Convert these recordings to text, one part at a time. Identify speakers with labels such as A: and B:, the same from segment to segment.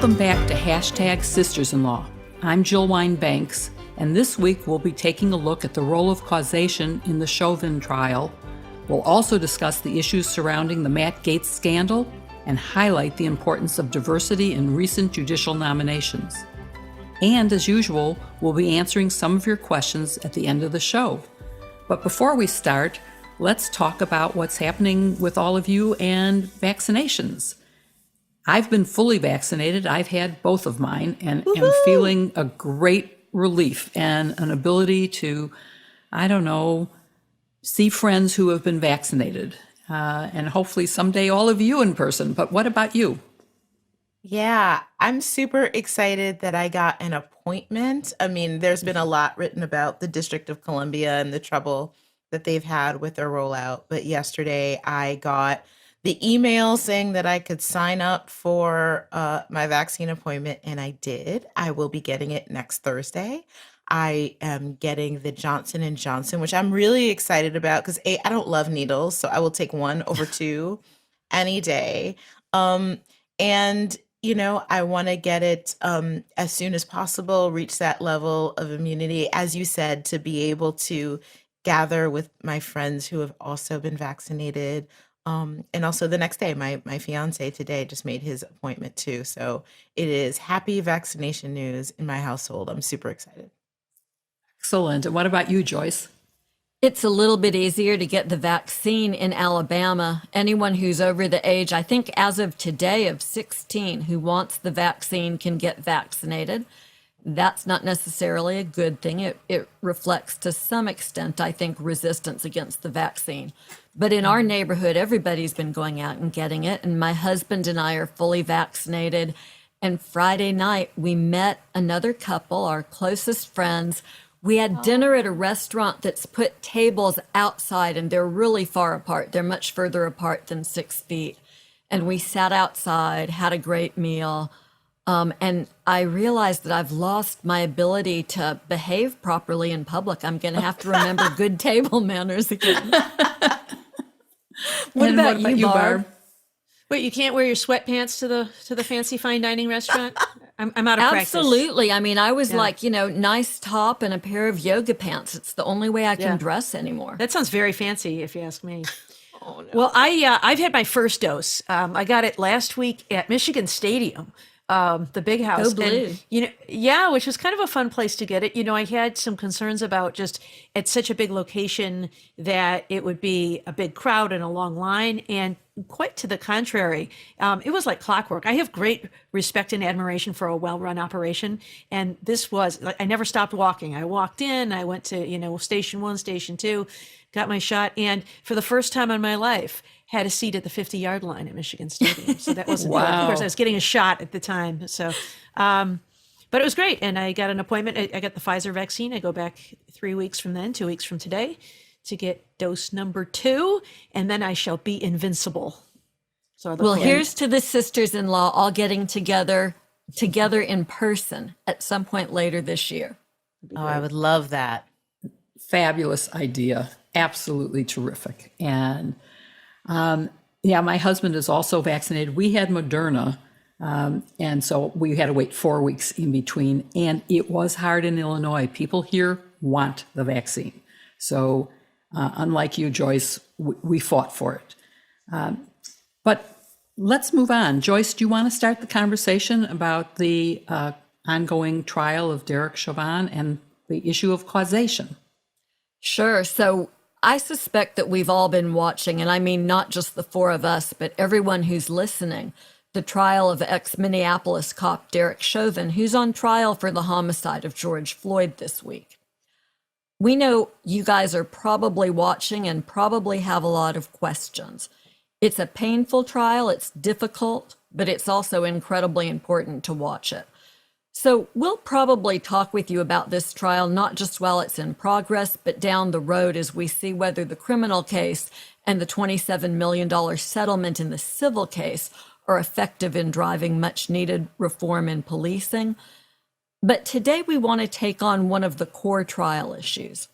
A: Welcome back to Hashtag Sisters-in-Law. I'm Jill Wine-Banks, and this week we'll be taking a look at the role of causation in the Chauvin trial. We'll also discuss the issues surrounding the Matt Gaetz scandal and highlight the importance of diversity in recent judicial nominations. And as usual, we'll be answering some of your questions at the end of the show. But before we start, let's talk about what's happening with all of you and vaccinations. I've been fully vaccinated. I've had both of mine and am feeling a great relief and an ability to, see friends who have been vaccinated. And hopefully someday all of you in person. But what about you?
B: Yeah, I'm super excited that I got an appointment. I mean, there's been a lot written about the District of Columbia and the trouble that they've had with their rollout. But yesterday I got the email saying that I could sign up for my vaccine appointment, and I did. I will be getting it next Thursday. I am getting the Johnson & Johnson, which I'm really excited about because I don't love needles, so I will take one over two any day. I want to get it as soon as possible, reach that level of immunity, as you said, to be able to gather with my friends who have also been vaccinated. And also the next day, my fiance today just made his appointment too. So it is happy vaccination news in my household. I'm super excited.
A: Excellent. And what about you, Joyce?
C: It's a little bit easier to get the vaccine in Alabama. Anyone who's over the age, I think as of today, of 16 who wants the vaccine can get vaccinated. That's not necessarily a good thing. It reflects to some extent, I think, resistance against the vaccine. But in our neighborhood, everybody's been going out and getting it. And my husband and I are fully vaccinated. And Friday night, we met another couple, our closest friends. We had dinner at a restaurant that's put tables outside, and they're really far apart. They're much further apart than 6 feet. And we sat outside, had a great meal. And I realized that I've lost my ability to behave properly in public. I'm going to have to remember good table manners again.
D: What about you,
A: Barb?
D: Wait, you can't wear your sweatpants to the fancy fine dining restaurant? I'm out of practice.
C: Absolutely. I mean, I was like, nice top and a pair of yoga pants. It's the only way I can dress anymore.
D: That sounds very fancy, if you ask me.
B: Oh, no.
D: Well, I've had my first dose. I got it last week at Michigan Stadium, the big house.
C: Go Blue.
D: And, which was kind of a fun place to get it. I had some concerns about just at such a big location that it would be a big crowd and a long line. And quite to the contrary, it was like clockwork. I have great respect and admiration for a well-run operation. And this was, I never stopped walking. I walked in, I went to, station 1, station 2, got my shot. And for the first time in my life, had a seat at the 50-yard line at Michigan Stadium. So that wasn't,
A: Wow.
D: Of course, I was getting a shot at the time. So, but it was great. And I got an appointment. I got the Pfizer vaccine. I go back 3 weeks from then, 2 weeks from today, to get dose number 2. And then I shall be invincible. So
C: Well, here's to the sisters-in-law all getting together in person at some point later this year.
B: Oh, I would love that.
A: Fabulous idea. Absolutely terrific. And my husband is also vaccinated. We had Moderna, and so we had to wait 4 weeks in between. And it was hard in Illinois. People here want the vaccine. So unlike you, Joyce, we fought for it. But let's move on. Joyce, do you want to start the conversation about the ongoing trial of Derek Chauvin and the issue of causation?
C: Sure. So I suspect that we've all been watching, and I mean not just the 4 of us, but everyone who's listening, the trial of ex-Minneapolis cop Derek Chauvin, who's on trial for the homicide of George Floyd this week. We know you guys are probably watching and probably have a lot of questions. It's a painful trial, it's difficult, but it's also incredibly important to watch it. So we'll probably talk with you about this trial, not just while it's in progress, but down the road as we see whether the criminal case and the $27 million settlement in the civil case are effective in driving much needed reform in policing. But today we want to take on one of the core trial issues.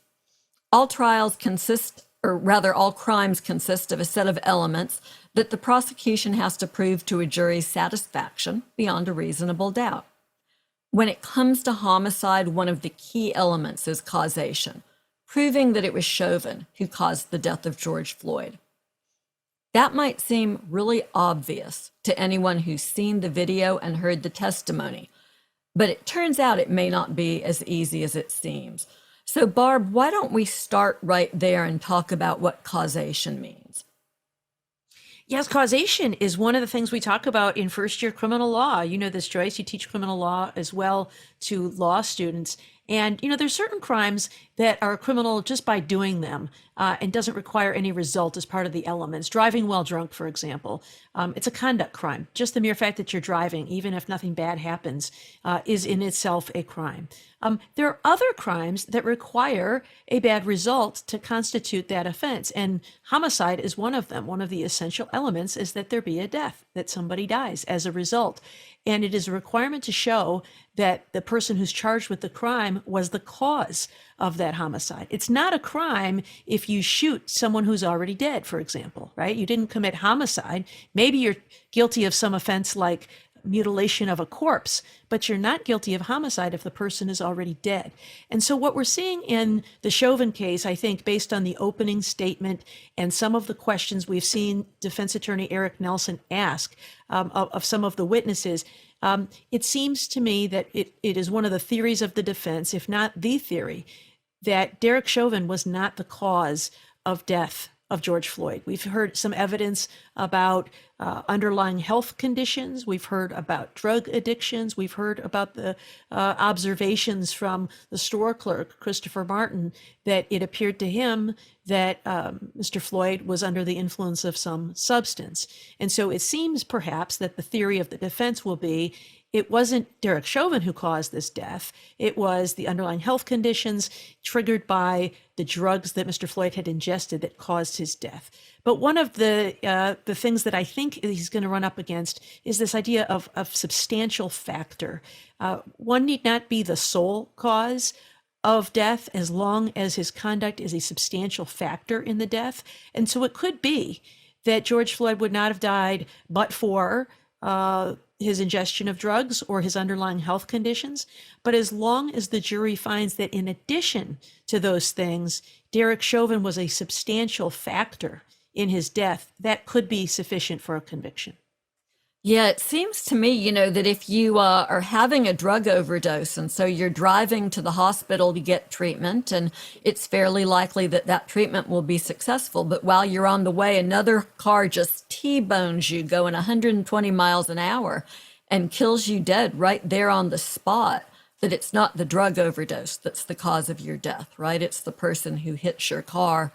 C: All trials consist or rather all crimes consist of a set of elements that the prosecution has to prove to a jury's satisfaction beyond a reasonable doubt. When it comes to homicide, one of the key elements is causation, proving that it was Chauvin who caused the death of George Floyd. That might seem really obvious to anyone who's seen the video and heard the testimony, but it turns out it may not be as easy as it seems. So Barb, why don't we start right there and talk about what causation means?
D: Yes, causation is one of the things we talk about in first-year criminal law. You know this, Joyce. You teach criminal law as well to law students. And, there's certain crimes that are criminal just by doing them and doesn't require any result as part of the elements. Driving while drunk, for example, it's a conduct crime. Just the mere fact that you're driving, even if nothing bad happens, is in itself a crime. There are other crimes that require a bad result to constitute that offense. And homicide is one of them. One of the essential elements is that there be a death, that somebody dies as a result. And it is a requirement to show that the person who's charged with the crime was the cause of that homicide. It's not a crime if you shoot someone who's already dead, for example, right? You didn't commit homicide. Maybe you're guilty of some offense like mutilation of a corpse, but you're not guilty of homicide if the person is already dead. And so what we're seeing in the Chauvin case, I think, based on the opening statement and some of the questions we've seen defense attorney Eric Nelson ask of some of the witnesses, it seems to me that it is one of the theories of the defense, if not the theory, that Derek Chauvin was not the cause of death of George Floyd. We've heard some evidence about underlying health conditions. We've heard about drug addictions. We've heard about the observations from the store clerk, Christopher Martin, that it appeared to him that Mr. Floyd was under the influence of some substance. And so it seems perhaps that the theory of the defense will be it wasn't Derek Chauvin who caused this death. It was the underlying health conditions triggered by the drugs that Mr. Floyd had ingested that caused his death. But one of the things that I think he's going to run up against is this idea of substantial factor. One need not be the sole cause of death as long as his conduct is a substantial factor in the death. And so it could be that George Floyd would not have died but for his ingestion of drugs or his underlying health conditions. But as long as the jury finds that in addition to those things, Derek Chauvin was a substantial factor in his death, that could be sufficient for a conviction.
C: Yeah, it seems to me, that if you are having a drug overdose and so you're driving to the hospital to get treatment, and it's fairly likely that that treatment will be successful, but while you're on the way, another car just T-bones you going 120 miles an hour and kills you dead right there on the spot, that it's not the drug overdose that's the cause of your death, right? It's the person who hits your car.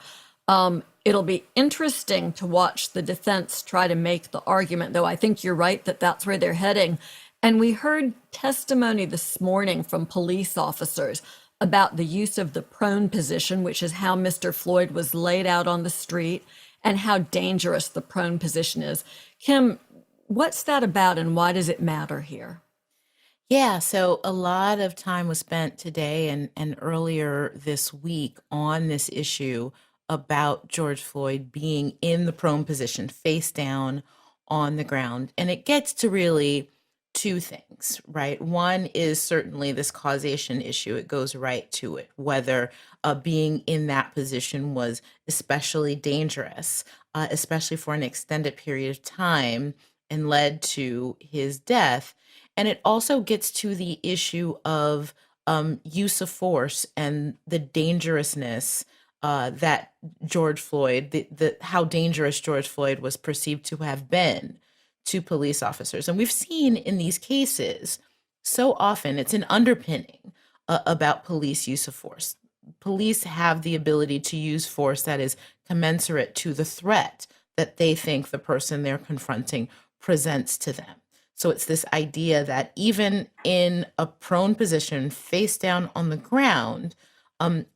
C: It'll be interesting to watch the defense try to make the argument, though I think you're right that that's where they're heading. And we heard testimony this morning from police officers about the use of the prone position, which is how Mr. Floyd was laid out on the street, and how dangerous the prone position is. Kim, what's that about and why does it matter here?
B: Yeah, so a lot of time was spent today and earlier this week on this issue about George Floyd being in the prone position, face down on the ground. And it gets to really two things, right? One is certainly this causation issue. It goes right to it, whether being in that position was especially dangerous, especially for an extended period of time, and led to his death. And it also gets to the issue of use of force and the dangerousness that George Floyd, how dangerous George Floyd was perceived to have been to police officers. And we've seen in these cases so often it's an underpinning about police use of force. Police have the ability to use force that is commensurate to the threat that they think the person they're confronting presents to them. So it's this idea that even in a prone position, face down on the ground,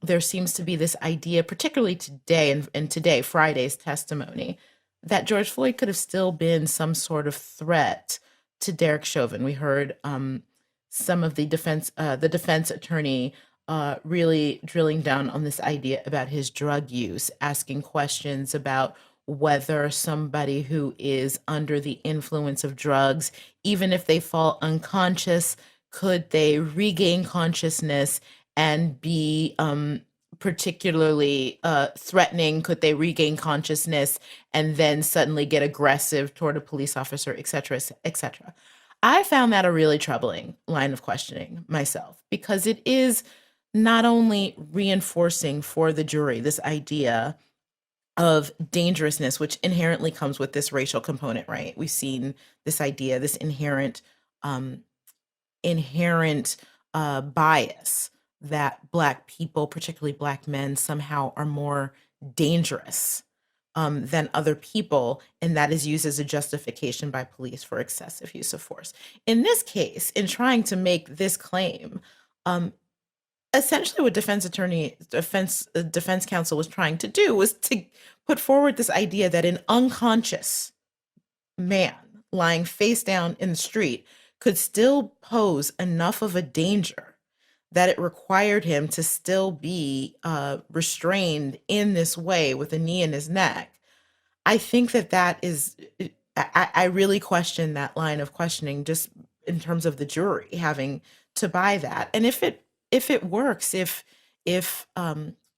B: there seems to be this idea, particularly today and today, Friday's testimony, that George Floyd could have still been some sort of threat to Derek Chauvin. We heard some of the defense attorney really drilling down on this idea about his drug use, asking questions about whether somebody who is under the influence of drugs, even if they fall unconscious, could they regain consciousness and be particularly threatening? Could they regain consciousness and then suddenly get aggressive toward a police officer, et cetera, et cetera? I found that a really troubling line of questioning myself, because it is not only reinforcing for the jury this idea of dangerousness, which inherently comes with this racial component, right? We've seen this idea, this um, inherent bias that Black people, particularly Black men, somehow are more dangerous than other people, and that is used as a justification by police for excessive use of force. In this case, in trying to make this claim, um, essentially what defense counsel was trying to do was to put forward this idea that an unconscious man lying face down in the street could still pose enough of a danger that it required him to still be restrained in this way with a knee in his neck. I think that is, I really question that line of questioning, just in terms of the jury having to buy that. And if it works, if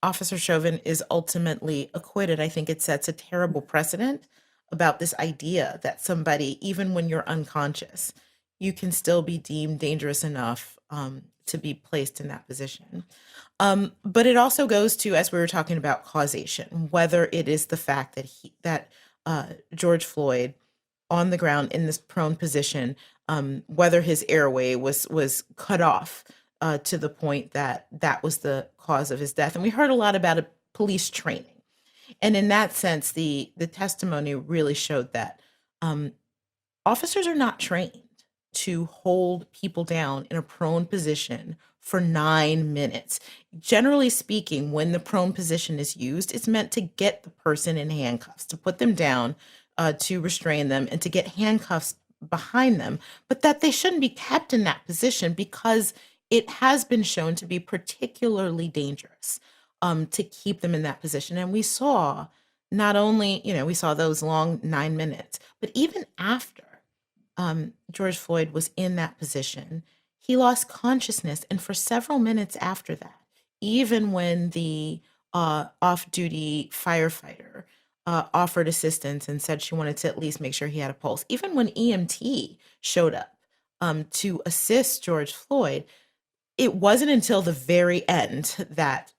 B: Officer Chauvin is ultimately acquitted, I think it sets a terrible precedent about this idea that somebody, even when you're unconscious, you can still be deemed dangerous enough to be placed in that position. But it also goes to, as we were talking about, causation, whether it is the fact that George Floyd on the ground in this prone position, whether his airway was cut off to the point that that was the cause of his death. And we heard a lot about police training. And in that sense, the testimony really showed that officers are not trained to hold people down in a prone position for 9 minutes. Generally speaking, when the prone position is used, it's meant to get the person in handcuffs, to put them down, to restrain them, and to get handcuffs behind them, but that they shouldn't be kept in that position because it has been shown to be particularly dangerous to keep them in that position. And we saw not only, we saw those long 9 minutes, but even after George Floyd was in that position, he lost consciousness. And for several minutes after that, even when the off-duty firefighter offered assistance and said she wanted to at least make sure he had a pulse, even when EMT showed up to assist George Floyd, it wasn't until the very end that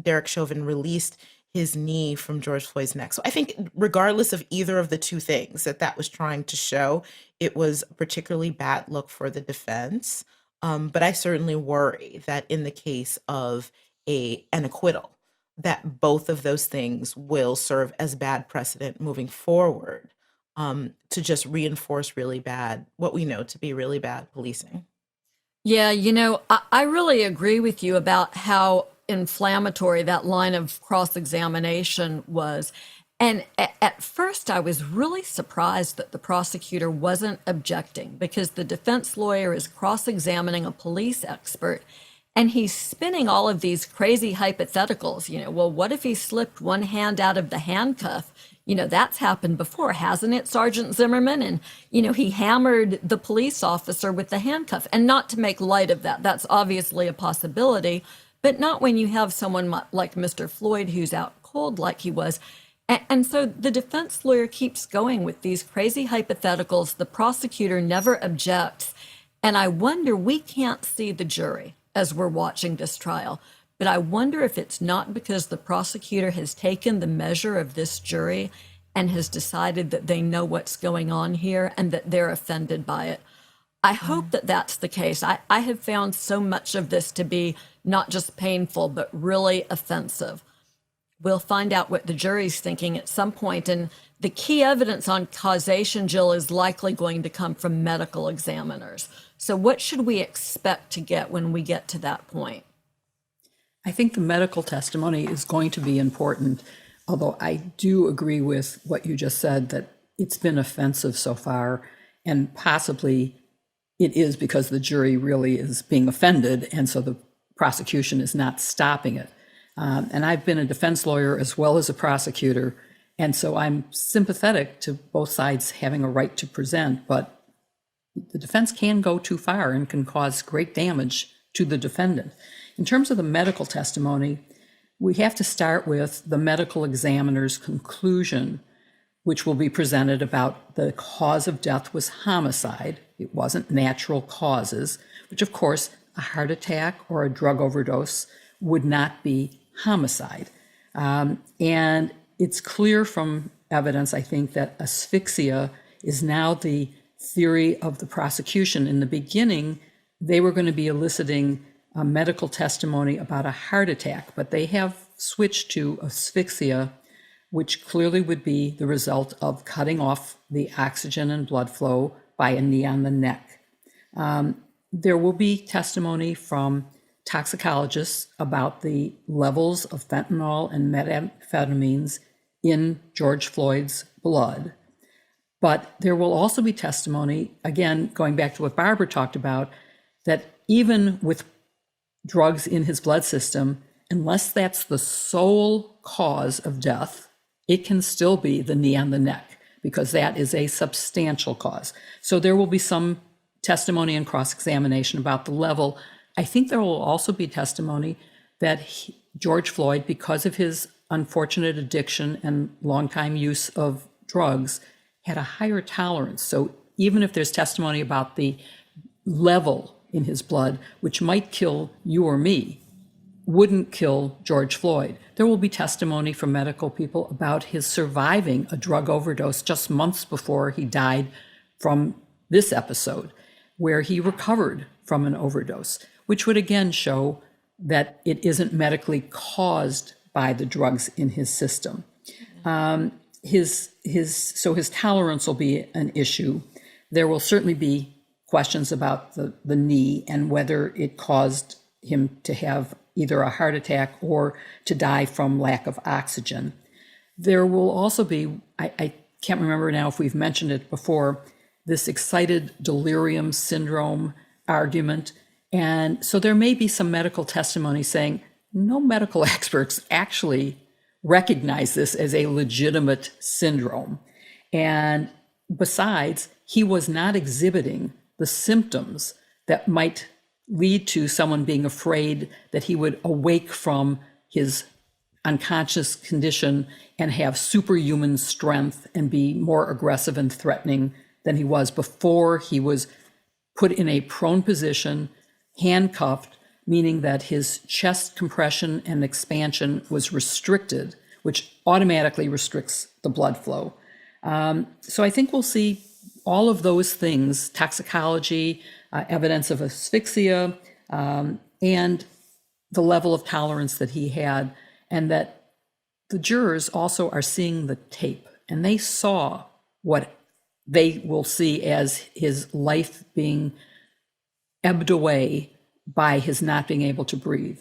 B: Derek Chauvin released his knee from George Floyd's neck. So I think regardless of either of the two things that was trying to show, it was a particularly bad look for the defense. But I certainly worry that in the case of an acquittal, that both of those things will serve as bad precedent moving forward to just reinforce what we know to be really bad policing.
C: Yeah, I really agree with you about how inflammatory that line of cross-examination was. And at first, I was really surprised that the prosecutor wasn't objecting, because the defense lawyer is cross-examining a police expert, and he's spinning all of these crazy hypotheticals. Well, what if he slipped one hand out of the handcuff? That's happened before, hasn't it, Sergeant Zimmerman? And, he hammered the police officer with the handcuff. And not to make light of that, that's obviously a possibility, but not when you have someone like Mr. Floyd who's out cold like he was. And so the defense lawyer keeps going with these crazy hypotheticals. The prosecutor never objects. And I wonder, we can't see the jury as we're watching this trial, but I wonder if it's not because the prosecutor has taken the measure of this jury and has decided that they know what's going on here and that they're offended by it. I hope that that's the case. I have found so much of this to be not just painful, but really offensive. We'll find out what the jury's thinking at some point. And the key evidence on causation, Jill, is likely going to come from medical examiners. So what should we expect to get when we get to that point?
A: I think the medical testimony is going to be important, although I do agree with what you just said, that it's been offensive so far, and possibly it is because the jury really is being offended, and so the prosecution is not stopping it. And I've been a defense lawyer as well as a prosecutor, and so I'm sympathetic to both sides having a right to present, but the defense can go too far and can cause great damage to the defendant. In terms of the medical testimony, we have to start with the medical examiner's conclusion, which will be presented about the cause of death was homicide. It wasn't natural causes, which of course, a heart attack or a drug overdose would not be homicide. And it's clear from evidence, I think, that asphyxia is now the theory of the prosecution. In the beginning, they were going to be eliciting a medical testimony about a heart attack, but they have switched to asphyxia, which clearly would be the result of cutting off the oxygen and blood flow by a knee on the neck. There will be testimony from toxicologists about the levels of fentanyl and methamphetamines in George Floyd's blood. But there will also be testimony, again, going back to what Barbara talked about, that even with drugs in his blood system, unless that's the sole cause of death, it can still be the knee on the neck, because that is a substantial cause. So there will be some testimony and cross-examination about the level. I think there will also be testimony that George Floyd, because of his unfortunate addiction and longtime use of drugs, had a higher tolerance. So even if there's testimony about the level in his blood, which might kill you or me, wouldn't kill George Floyd. There will be testimony from medical people about his surviving a drug overdose just months before he died from this episode, where he recovered from an overdose, which would again show that it isn't medically caused by the drugs in his system. So his tolerance will be an issue. There will certainly be questions about the knee and whether it caused him to have either a heart attack or to die from lack of oxygen. There will also be, I can't remember now if we've mentioned it before, this excited delirium syndrome argument. And so there may be some medical testimony saying no medical experts actually recognize this as a legitimate syndrome. And besides, he was not exhibiting the symptoms that might lead to someone being afraid that he would awake from his unconscious condition and have superhuman strength and be more aggressive and threatening than he was before he was put in a prone position, handcuffed, meaning that his chest compression and expansion was restricted, which automatically restricts the blood flow. So I think we'll see all of those things, toxicology, evidence of asphyxia, and the level of tolerance that he had, and that the jurors also are seeing the tape, and they saw what they will see as his life being ebbed away by his not being able to breathe.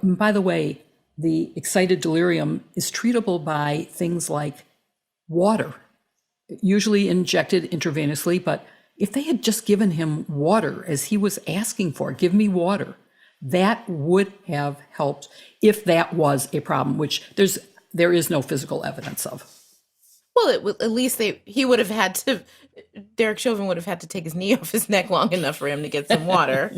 A: By the way, the excited delirium is treatable by things like water, usually injected intravenously, but if they had just given him water as he was asking for, give me water, that would have helped if that was a problem, which there is no physical evidence of.
B: Well, at least he would have had to, Derek Chauvin would have had to take his knee off his neck long enough for him to get some water.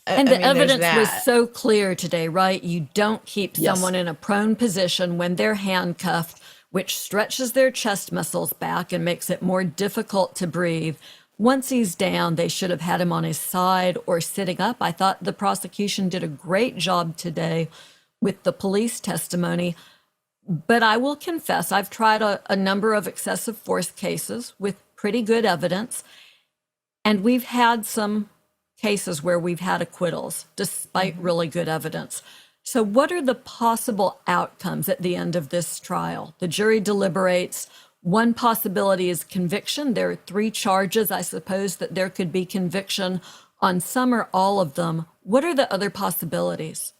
C: And the evidence was so clear today, right? You don't keep someone in a prone position when they're handcuffed, which stretches their chest muscles back and makes it more difficult to breathe. Once he's down, they should have had him on his side or sitting up. I thought the prosecution did a great job today with the police testimony. But I will confess, I've tried a number of excessive force cases with pretty good evidence, and we've had some cases where we've had acquittals despite really good evidence. So what are the possible outcomes at the end of this trial? The jury deliberates. One possibility is conviction. There are 3 charges. I suppose that there could be conviction on some or all of them. What are the other possibilities?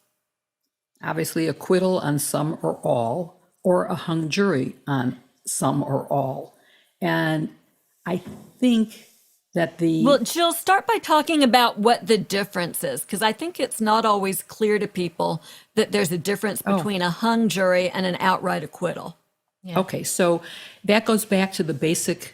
A: Obviously, acquittal on some or all, or a hung jury on some or all. And I think that the
C: Well, Jill, start by talking about what the difference is, because I think it's not always clear to people that there's a difference between a hung jury and an outright acquittal.
A: Okay, so that goes back to the basic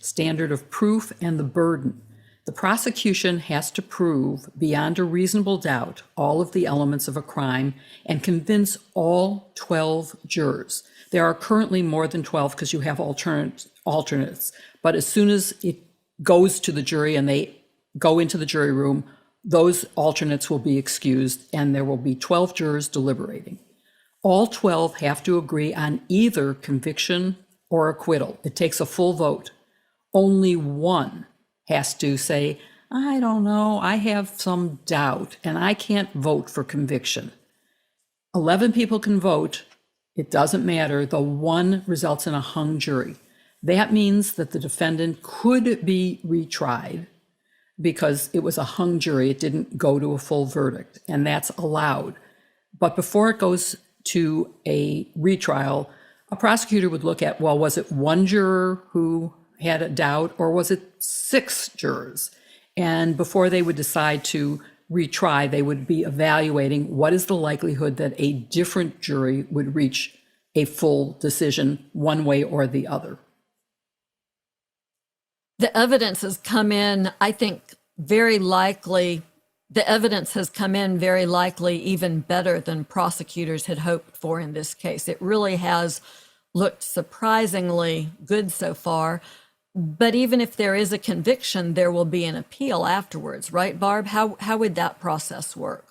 A: standard of proof and the burden. The prosecution has to prove beyond a reasonable doubt all of the elements of a crime and convince all 12 jurors. There are currently more than 12 because you have alternates, but as soon as it goes to the jury and they go into the jury room, those alternates will be excused and there will be 12 jurors deliberating. All 12 have to agree on either conviction or acquittal. It takes a full vote. Only one has to say, I don't know, I have some doubt and I can't vote for conviction. 11 people can vote. It doesn't matter. The one results in a hung jury. That means that the defendant could be retried because it was a hung jury. It didn't go to a full verdict, and that's allowed. But before it goes to a retrial, a prosecutor would look at, well, was it one juror who had a doubt or was it 6 jurors? And before they would decide to retry, they would be evaluating what is the likelihood that a different jury would reach a full decision one way or the other.
C: The evidence has come in, I think, very likely. The evidence has come in very likely even better than prosecutors had hoped for in this case. It really has looked surprisingly good so far. But even if there is a conviction, there will be an appeal afterwards, right, Barb? How would that process work?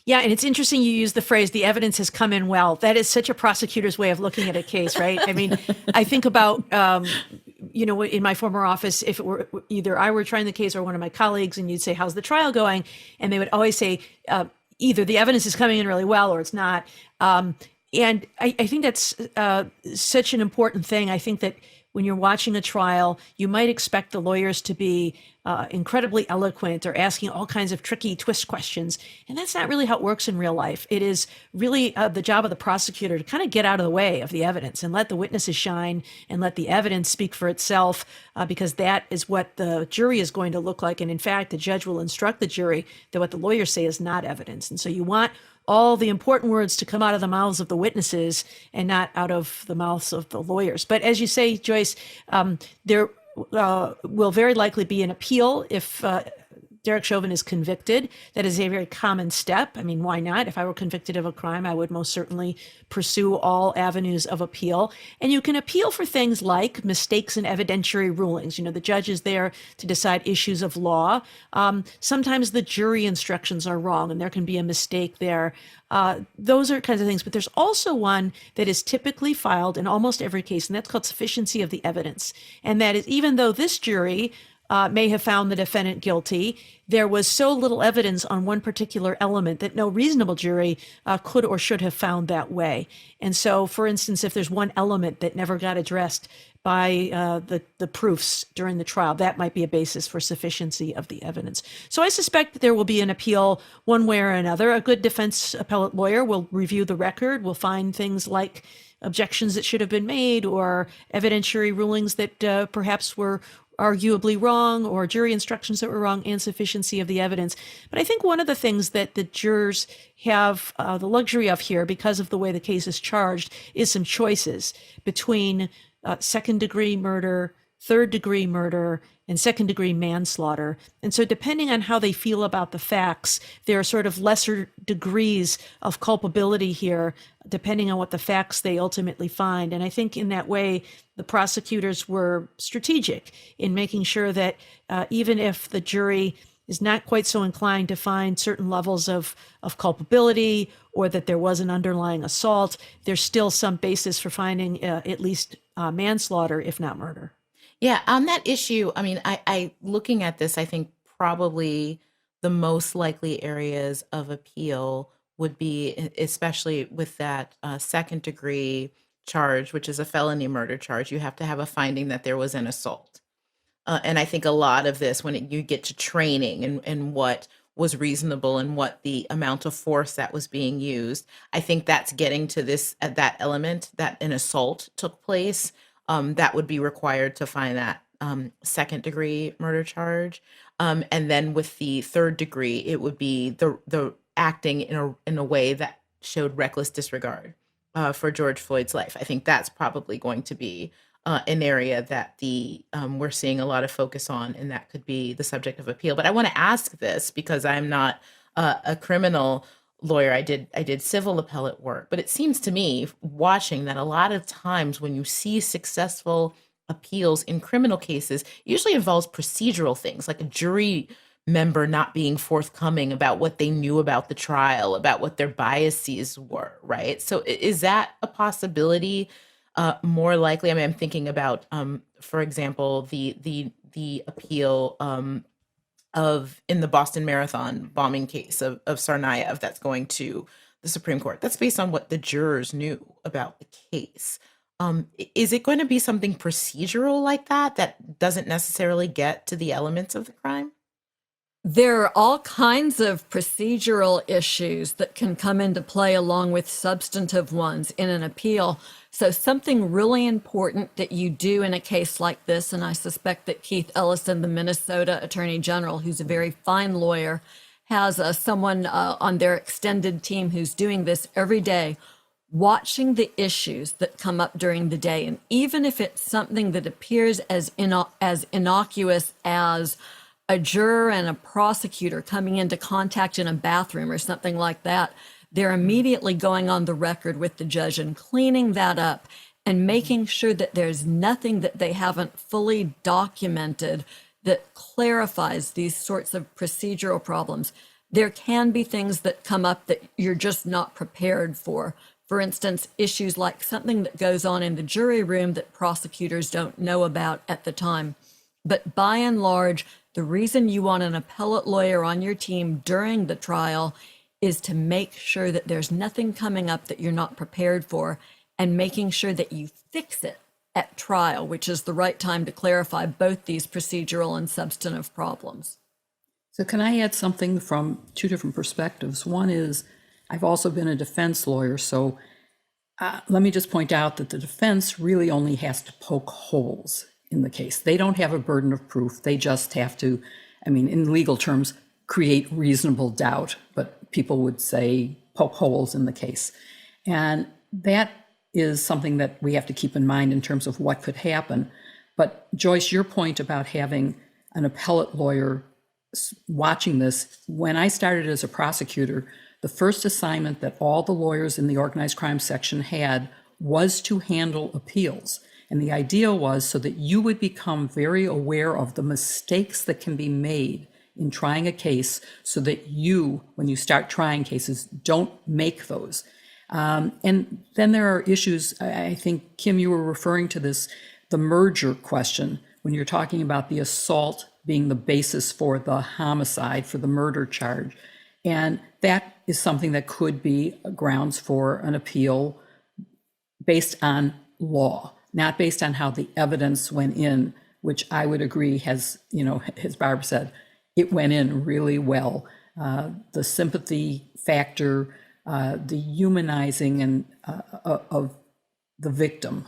D: Yeah, and it's interesting you use the phrase, the evidence has come in well. That is such a prosecutor's way of looking at a case, right? I mean, I think about, in my former office, if it were either I were trying the case or one of my colleagues, and you'd say, how's the trial going? And they would always say, either the evidence is coming in really well or it's not. And I think that's such an important thing. I think that when you're watching a trial, you might expect the lawyers to be incredibly eloquent or asking all kinds of tricky twist questions. And that's not really how it works in real life. It is really the job of the prosecutor to kind of get out of the way of the evidence and let the witnesses shine and let the evidence speak for itself, because that is what the jury is going to look like. And in fact, the judge will instruct the jury that what the lawyers say is not evidence. And so you want all the important words to come out of the mouths of the witnesses and not out of the mouths of the lawyers. But as you say, Joyce, there will very likely be an appeal if Derek Chauvin is convicted. That is a very common step. I mean, why not? If I were convicted of a crime, I would most certainly pursue all avenues of appeal. And you can appeal for things like mistakes in evidentiary rulings. The judge is there to decide issues of law. Sometimes the jury instructions are wrong and there can be a mistake there. Those are kinds of things. But there's also one that is typically filed in almost every case, and that's called sufficiency of the evidence. And that is, even though this jury may have found the defendant guilty, there was so little evidence on one particular element that no reasonable jury could or should have found that way. And so, for instance, if there's one element that never got addressed by the proofs during the trial, that might be a basis for sufficiency of the evidence. So I suspect that there will be an appeal one way or another. A good defense appellate lawyer will review the record, will find things like objections that should have been made or evidentiary rulings that perhaps were arguably wrong, or jury instructions that were wrong, and sufficiency of the evidence. But I think one of the things that the jurors have the luxury of here, because of the way the case is charged, is some choices between second-degree murder, third-degree murder, and second-degree manslaughter. And so depending on how they feel about the facts, there are sort of lesser degrees of culpability here, depending on what the facts they ultimately find. And I think in that way, the prosecutors were strategic in making sure that even if the jury is not quite so inclined to find certain levels of culpability, or that there was an underlying assault, there's still some basis for finding at least manslaughter, if not murder.
B: Yeah, on that issue, I mean, I looking at this, I think probably the most likely areas of appeal would be, especially with that second degree charge, which is a felony murder charge, you have to have a finding that there was an assault. And I think a lot of this, when you get to training and what was reasonable and what the amount of force that was being used, I think that's getting to this, that element that an assault took place. That would be required to find that second degree murder charge. And then with the third degree, it would be the acting in a way that showed reckless disregard for George Floyd's life. I think that's probably going to be an area that we're seeing a lot of focus on, and that could be the subject of appeal. But I want to ask this because I'm not a criminal lawyer. I did civil appellate work, but it seems to me, watching, that a lot of times when you see successful appeals in criminal cases, it usually involves procedural things like a jury member not being forthcoming about what they knew about the trial, about what their biases were, right? So is that a possibility more likely? I mean, I'm thinking about, for example, the appeal of in the Boston Marathon bombing case of Tsarnaev that's going to the Supreme Court. That's based on what the jurors knew about the case. Is it going to be something procedural like that doesn't necessarily get to the elements of the crime?
C: There are all kinds of procedural issues that can come into play along with substantive ones in an appeal. So something really important that you do in a case like this, and I suspect that Keith Ellison, the Minnesota Attorney General, who's a very fine lawyer, has someone on their extended team who's doing this every day, watching the issues that come up during the day. And even if it's something that appears as innocuous as a juror and a prosecutor coming into contact in a bathroom or something like that, they're immediately going on the record with the judge and cleaning that up and making sure that there's nothing that they haven't fully documented that clarifies these sorts of procedural problems. There can be things that come up that you're just not prepared for. For instance, issues like something that goes on in the jury room that prosecutors don't know about at the time. But by and large, the reason you want an appellate lawyer on your team during the trial is to make sure that there's nothing coming up that you're not prepared for, and making sure that you fix it at trial, which is the right time to clarify both these procedural and substantive problems.
A: So can I add something from two different perspectives? One is, I've also been a defense lawyer, so let me just point out that the defense really only has to poke holes in the case. They don't have a burden of proof. They just have to, I mean, in legal terms, create reasonable doubt, but people would say poke holes in the case. And that is something that we have to keep in mind in terms of what could happen. But Joyce, your point about having an appellate lawyer watching this, when I started as a prosecutor, the first assignment that all the lawyers in the organized crime section had was to handle appeals. And the idea was so that you would become very aware of the mistakes that can be made in trying a case, so that you, when you start trying cases, don't make those. And then there are issues, I think, Kim, you were referring to this, the merger question, when you're talking about the assault being the basis for the homicide, for the murder charge. And that is something that could be grounds for an appeal based on law, not based on how the evidence went in, which I would agree has, as Barbara said, it went in really well. The sympathy factor, the humanizing and of the victim,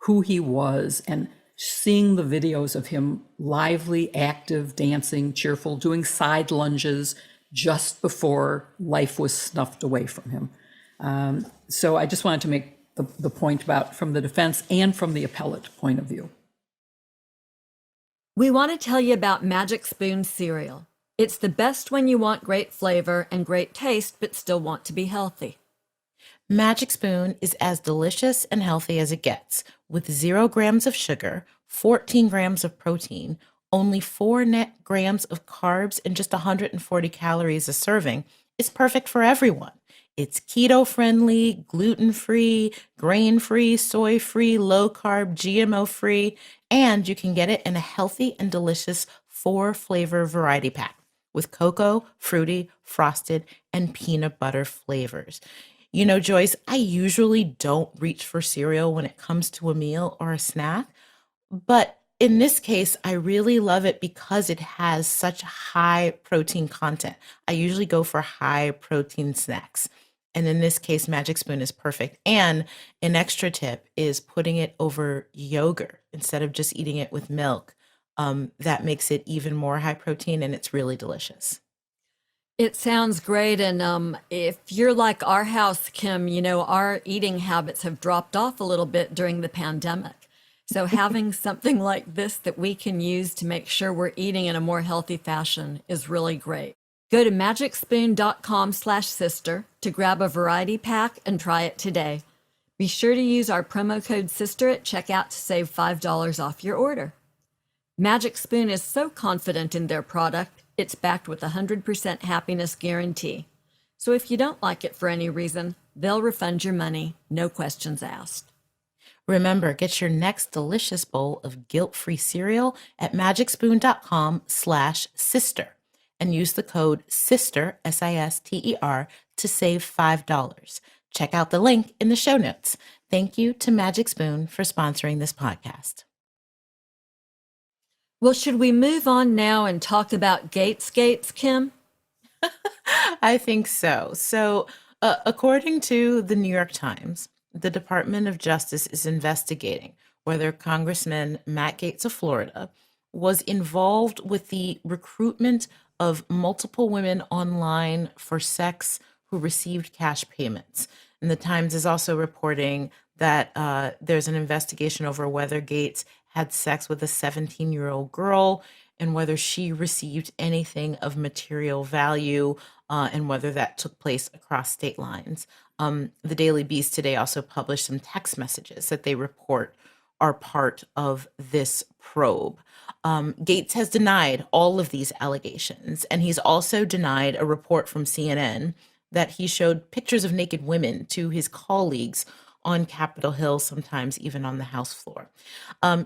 A: who he was, and seeing the videos of him lively, active, dancing, cheerful, doing side lunges just before life was snuffed away from him. So I just wanted to make the point about from the defense and from the appellate point of view.
C: We want to tell you about Magic Spoon cereal. It's the best when you want great flavor and great taste, but still want to be healthy.
B: Magic Spoon is as delicious and healthy as it gets, with 0 grams of sugar, 14 grams of protein, only 4 net grams of carbs, and just 140 calories a serving. It's perfect for everyone. It's keto-friendly, gluten-free, grain-free, soy-free, low-carb, GMO-free, and you can get it in a healthy and delicious 4-flavor variety pack with cocoa, fruity, frosted, and peanut butter flavors. You know, Joyce, I usually don't reach for cereal when it comes to a meal or a snack, but in this case, I really love it because it has such high protein content. I usually go for high protein snacks. And in this case, Magic Spoon is perfect. And an extra tip is putting it over yogurt instead of just eating it with milk. that makes it even more high protein, and it's really delicious.
C: It sounds great. And if you're like our house, Kim, our eating habits have dropped off a little bit during the pandemic. So having something like this that we can use to make sure we're eating in a more healthy fashion is really great. Go to magicspoon.com/sister to grab a variety pack and try it today. Be sure to use our promo code SISTER at checkout to save $5 off your order. Magic Spoon is so confident in their product, it's backed with a 100% happiness guarantee. So if you don't like it for any reason, they'll refund your money, no questions asked.
B: Remember, get your next delicious bowl of guilt-free cereal at magicspoon.com/sister and use the code SISTER, SISTER, to save $5. Check out the link in the show notes. Thank you to Magic Spoon for sponsoring this podcast.
C: Well, should we move on now and talk about Gaetz, Kim?
B: I think so. So, according to the New York Times, the Department of Justice is investigating whether Congressman Matt Gaetz of Florida was involved with the recruitment of multiple women online for sex who received cash payments. And the Times is also reporting that there's an investigation over whether Gaetz had sex with a 17-year-old girl and whether she received anything of material value and whether that took place across state lines. The Daily Beast today also published some text messages that they report are part of this probe. Gaetz has denied all of these allegations, and he's also denied a report from CNN that he showed pictures of naked women to his colleagues on Capitol Hill, sometimes even on the House floor.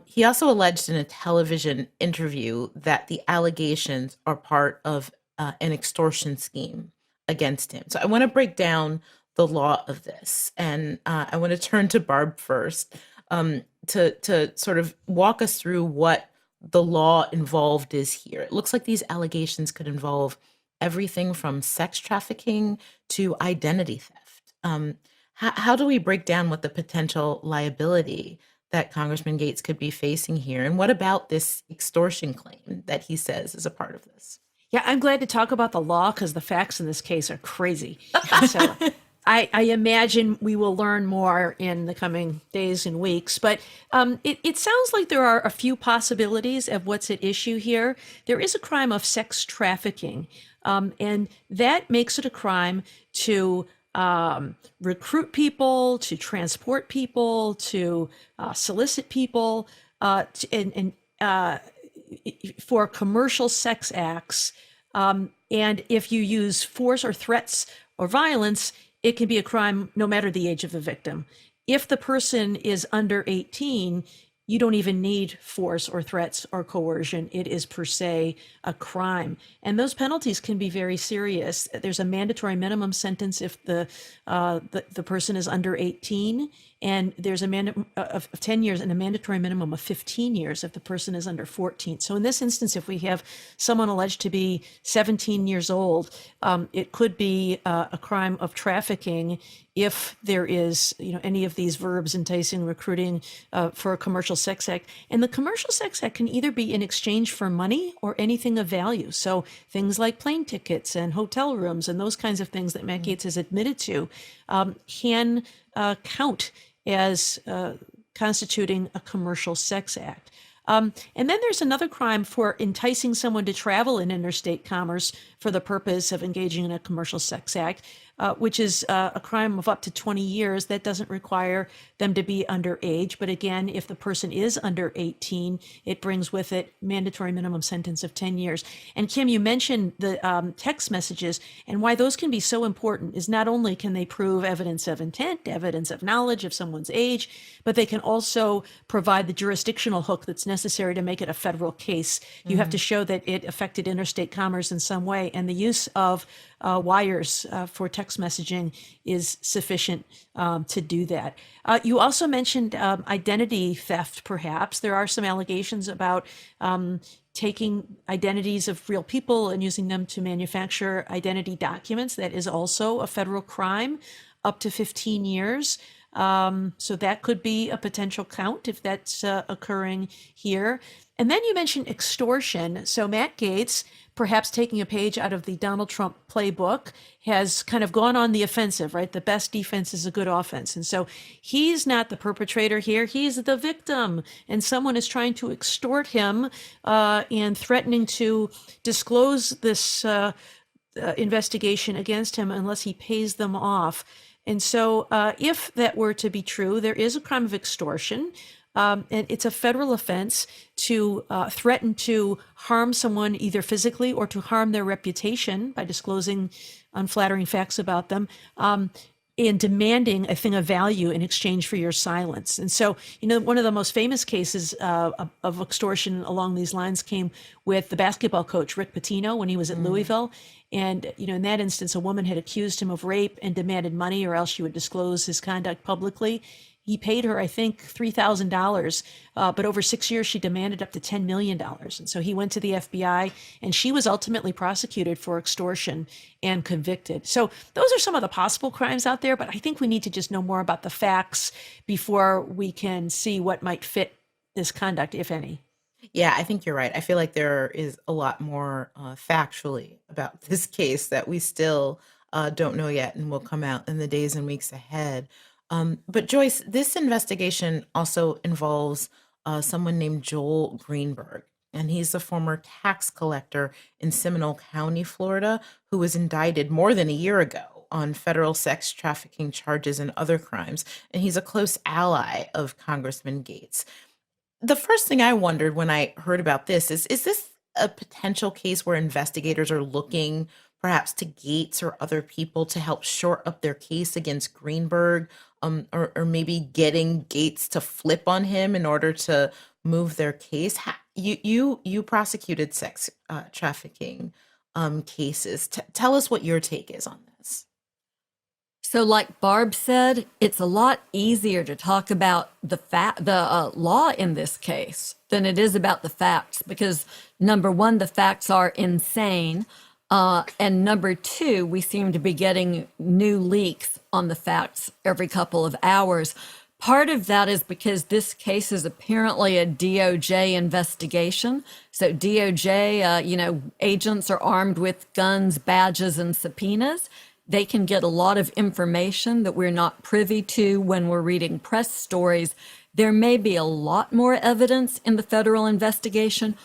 B: He also alleged in a television interview that the allegations are part of an extortion scheme against him. So I want to break down the law of this, and I want to turn to Barb first to sort of walk us through what the law involved is here. It looks like these allegations could involve everything from sex trafficking to identity theft. How do we break down what the potential liability that Congressman Gaetz could be facing here? And what about this extortion claim that he says is a part of this?
D: Yeah, I'm glad to talk about the law because the facts in this case are crazy. So I imagine we will learn more in the coming days and weeks. But it sounds like there are a few possibilities of what's at issue here. There is a crime of sex trafficking, and that makes it a crime to recruit people, to transport people, to solicit people, for commercial sex acts. And if you use force or threats or violence, it can be a crime no matter the age of the victim. If the person is under 18, you don't even need force or threats or coercion. It is per se a crime. And those penalties can be very serious. There's a mandatory minimum sentence if the person is under 18, and there's a minimum of 10 years and a mandatory minimum of 15 years if the person is under 14. So in this instance, if we have someone alleged to be 17 years old, it could be a crime of trafficking if there is, any of these verbs: enticing, recruiting, for a commercial sex act. And the commercial sex act can either be in exchange for money or anything of value. So things like plane tickets and hotel rooms and those kinds of things that Matt Gaetz has admitted to can count as constituting a commercial sex act. And then there's another crime for enticing someone to travel in interstate commerce for the purpose of engaging in a commercial sex act, which is a crime of up to 20 years. That doesn't require them to be underage. But again, if the person is under 18, it brings with it mandatory minimum sentence of 10 years. And Kim, you mentioned the text messages, and why those can be so important is not only can they prove evidence of intent, evidence of knowledge of someone's age, but they can also provide the jurisdictional hook that's necessary to make it a federal case. You have to show that it affected interstate commerce in some way, and the use of wires for text messaging is sufficient to do that. You also mentioned identity theft, perhaps. There are some allegations about taking identities of real people and using them to manufacture identity documents. That is also a federal crime. up to 15 years. So that could be a potential count if that's occurring here. And then you mentioned extortion. So Matt Gaetz, perhaps taking a page out of the Donald Trump playbook, has kind of gone on the offensive, right? The best defense is a good offense. And so he's not the perpetrator here. He's the victim. And someone is trying to extort him and threatening to disclose this investigation against him unless he pays them off. And so if that were to be true, there is a crime of extortion. And it's a federal offense to threaten to harm someone either physically or to harm their reputation by disclosing unflattering facts about them, and demanding a thing of value in exchange for your silence. And so, one of the most famous cases of extortion along these lines came with the basketball coach, Rick Pitino, when he was at Louisville. And, in that instance, a woman had accused him of rape and demanded money or else she would disclose his conduct publicly. He paid her, I think, $3,000, but over 6 years, she demanded up to $10 million. And so he went to the FBI, and she was ultimately prosecuted for extortion and convicted. So those are some of the possible crimes out there, but I think we need to just know more about the facts before we can see what might fit this conduct, if any.
B: Yeah, I think you're right. I feel like there is a lot more factually about this case that we still don't know yet and will come out in the days and weeks ahead. But Joyce, this investigation also involves someone named Joel Greenberg, and he's a former tax collector in Seminole County, Florida, who was indicted more than a year ago on federal sex trafficking charges and other crimes, and he's a close ally of Congressman Gaetz. The first thing I wondered when I heard about this is this a potential case where investigators are looking perhaps to Gaetz or other people to help shore up their case against Greenberg, or maybe getting Gaetz to flip on him in order to move their case? You prosecuted sex trafficking cases. Tell us what your take is on this.
C: So like Barb said, it's a lot easier to talk about the law in this case than it is about the facts, because number one, the facts are insane. And number two, we seem to be getting new leaks on the facts every couple of hours. Part of that is because this case is apparently a DOJ investigation. So DOJ, agents are armed with guns, badges, and subpoenas. They can get a lot of information that we're not privy to when we're reading press stories. There may be a lot more evidence in the federal investigation,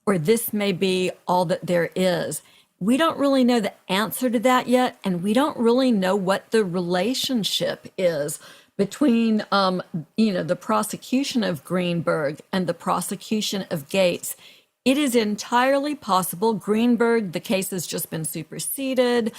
C: or this may be all that there is. We don't really know the answer to that yet, and we don't really know what the relationship is between, the prosecution of Greenberg and the prosecution of Gaetz. It is entirely possible Greenberg, the case has just been superseded.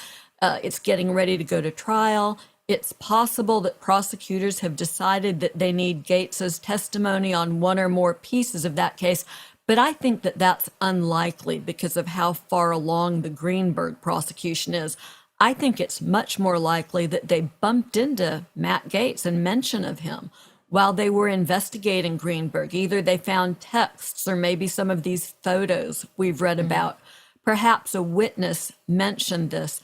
C: It's getting ready to go to trial. It's possible that prosecutors have decided that they need Gaetz's testimony on one or more pieces of that case. But I think that that's unlikely because of how far along the Greenberg prosecution is. I think it's much more likely that they bumped into Matt Gaetz and mention of him while they were investigating Greenberg. Either they found texts or maybe some of these photos we've read about. Perhaps a witness mentioned this.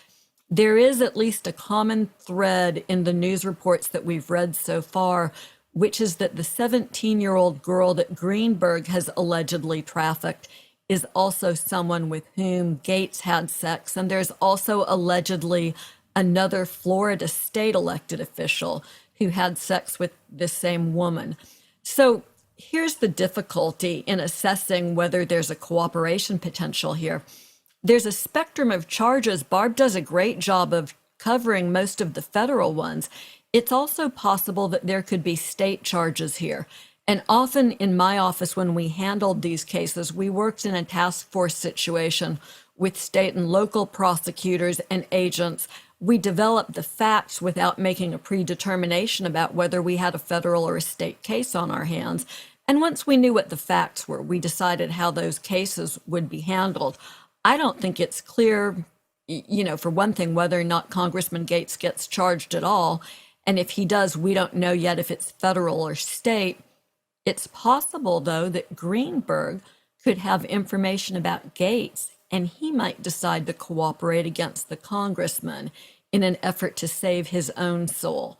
C: There is at least a common thread in the news reports that we've read so far, which is that the 17-year-old girl that Greenberg has allegedly trafficked is also someone with whom Gaetz had sex. And there's also allegedly another Florida state elected official who had sex with this same woman. So here's the difficulty in assessing whether there's a cooperation potential here. There's a spectrum of charges. Barb does a great job of covering most of the federal ones. It's also possible that there could be state charges here. And often in my office, when we handled these cases, we worked in a task force situation with state and local prosecutors and agents. We developed the facts without making a predetermination about whether we had a federal or a state case on our hands. And once we knew what the facts were, we decided how those cases would be handled. I don't think it's clear, for one thing, whether or not Congressman Gaetz gets charged at all. And if he does, we don't know yet if it's federal or state. It's possible, though, that Greenberg could have information about Gaetz, and he might decide to cooperate against the congressman in an effort to save his own soul.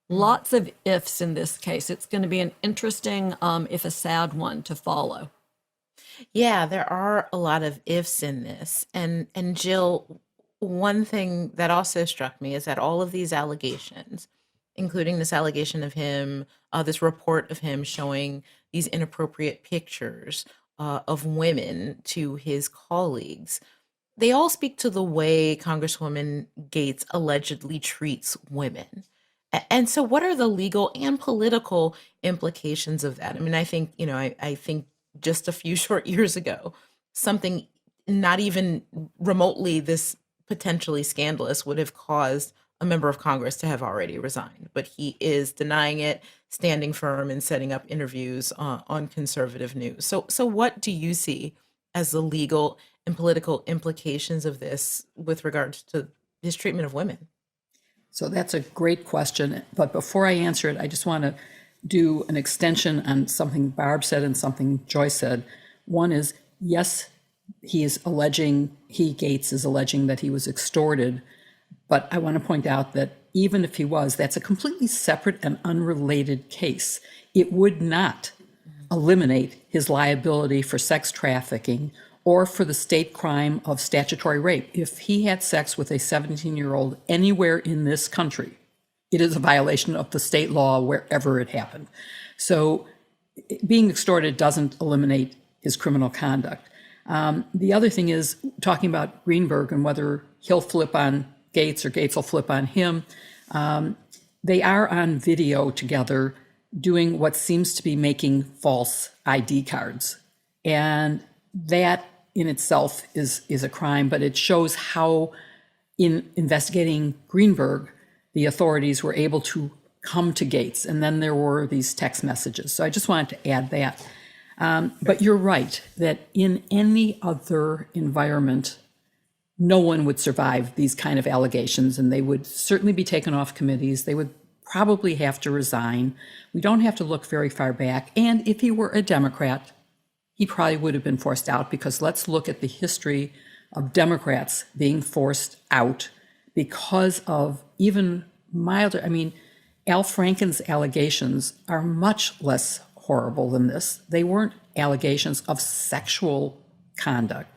C: Lots of ifs in this case. It's going to be an interesting, if a sad one, to follow.
B: Yeah, there are a lot of ifs in this. And Jill, one thing that also struck me is that all of these allegations, including this allegation of him, this report of him showing these inappropriate pictures of women to his colleagues, they all speak to the way Congresswoman Gaetz allegedly treats women. And so, what are the legal and political implications of that? I mean, I think, I think just a few short years ago, something not even remotely this potentially scandalous would have caused a member of Congress to have already resigned. But he is denying it, standing firm, and setting up interviews on conservative news. So, what do you see as the legal and political implications of this with regards to his treatment of women?
A: So that's a great question. But before I answer it, I just want to do an extension on something Barb said and something Joyce said. One is, yes, Gaetz is alleging that he was extorted. But I want to point out that even if he was, that's a completely separate and unrelated case. It would not eliminate his liability for sex trafficking or for the state crime of statutory rape. If he had sex with a 17-year-old anywhere in this country, it is a violation of the state law wherever it happened. So being extorted doesn't eliminate his criminal conduct. The other thing is talking about Greenberg and whether he'll flip on Gaetz or Gaetz will flip on him. They are on video together doing what seems to be making false ID cards. And that in itself is a crime, but it shows how in investigating Greenberg, the authorities were able to come to Gaetz. And then there were these text messages. So I just wanted to add that. But you're right that in any other environment, no one would survive these kind of allegations, and they would certainly be taken off committees. They would probably have to resign. We don't have to look very far back. And if he were a Democrat, he probably would have been forced out, because let's look at the history of Democrats being forced out because of even milder. I mean, Al Franken's allegations are much less horrible than this. They weren't allegations of sexual conduct.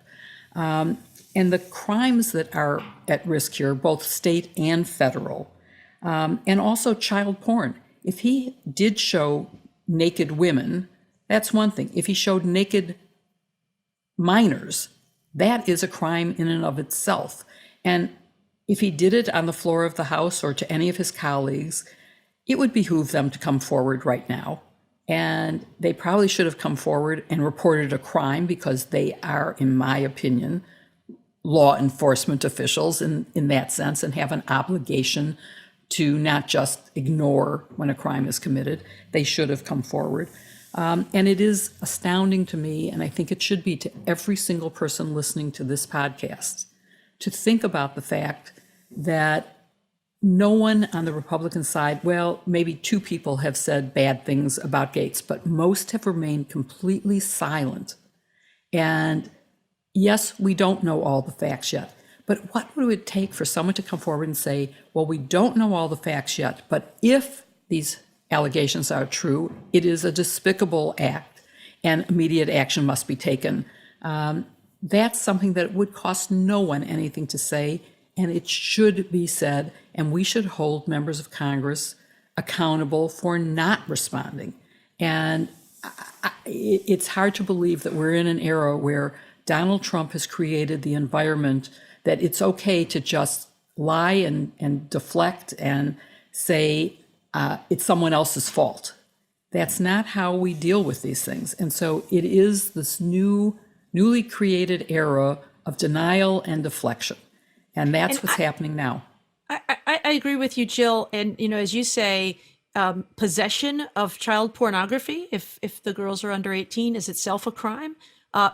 A: And the crimes that are at risk here, both state and federal, and also child porn. If he did show naked women, that's one thing. If he showed naked minors, that is a crime in and of itself. And if he did it on the floor of the House or to any of his colleagues, it would behoove them to come forward right now. And they probably should have come forward and reported a crime, because they are, in my opinion, law enforcement officials in that sense, and have an obligation to not just ignore when a crime is committed. They should have come forward. And it is astounding to me, and I think it should be to every single person listening to this podcast, to think about the fact that no one on the Republican side, well, maybe two people have said bad things about Gaetz, but most have remained completely silent. And yes, we don't know all the facts yet, but what would it take for someone to come forward and say, well, we don't know all the facts yet, but if these allegations are true, it is a despicable act and immediate action must be taken. That's something that would cost no one anything to say, and it should be said, and we should hold members of Congress accountable for not responding. And it's hard to believe that we're in an era where Donald Trump has created the environment that it's okay to just lie and deflect and say it's someone else's fault. That's not how we deal with these things. And so it is this newly created era of denial and deflection. And that's what's happening now.
D: I agree with you, Jill. And, as you say, possession of child pornography, if the girls are under 18, is itself a crime.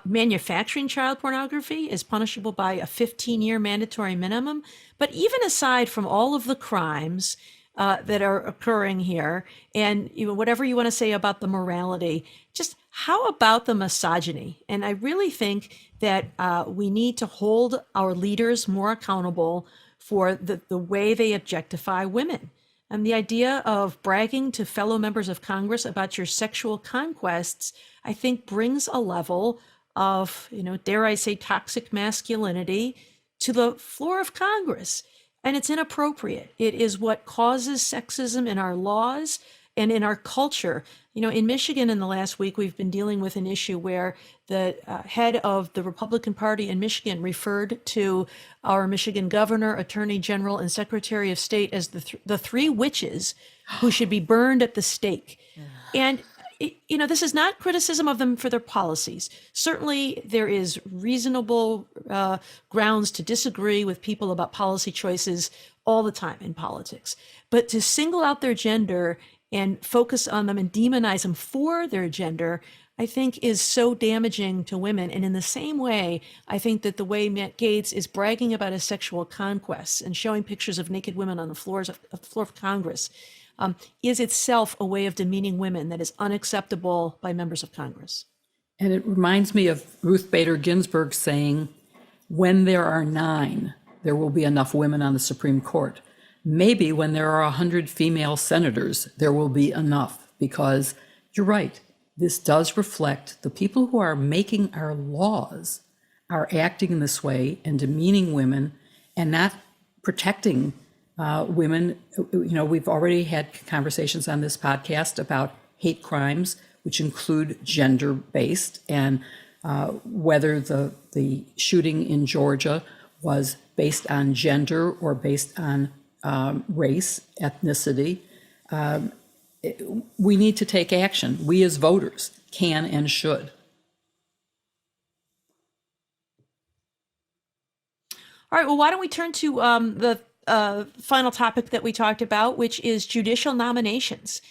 D: Manufacturing child pornography is punishable by a 15-year mandatory minimum. But even aside from all of the crimes that are occurring here, and whatever you want to say about the morality, just how about the misogyny? And I really think that we need to hold our leaders more accountable for the way they objectify women. And the idea of bragging to fellow members of Congress about your sexual conquests, I think, brings a level of, dare I say, toxic masculinity to the floor of Congress. And it's inappropriate. It is what causes sexism in our laws and in our culture. In Michigan in the last week, we've been dealing with an issue where the head of the Republican Party in Michigan referred to our Michigan governor, attorney general, and secretary of state as the three witches who should be burned at the stake. And this is not criticism of them for their policies. Certainly, there is reasonable grounds to disagree with people about policy choices all the time in politics. But to single out their gender and focus on them and demonize them for their gender, I think is so damaging to women. And in the same way, I think that the way Matt Gaetz is bragging about his sexual conquests and showing pictures of naked women on the floor of Congress is itself a way of demeaning women that is unacceptable by members of Congress.
A: And it reminds me of Ruth Bader Ginsburg saying, when there are 9, there will be enough women on the Supreme Court. Maybe when there are 100 female senators, there will be enough, because you're right. This does reflect the people who are making our laws are acting in this way and demeaning women and not protecting women. We've already had conversations on this podcast about hate crimes, which include gender-based, and whether the shooting in Georgia was based on gender or based on race, ethnicity. We need to take action. We as voters can and should.
D: All right, well, why don't we turn to the final topic that we talked about, which is judicial nominations.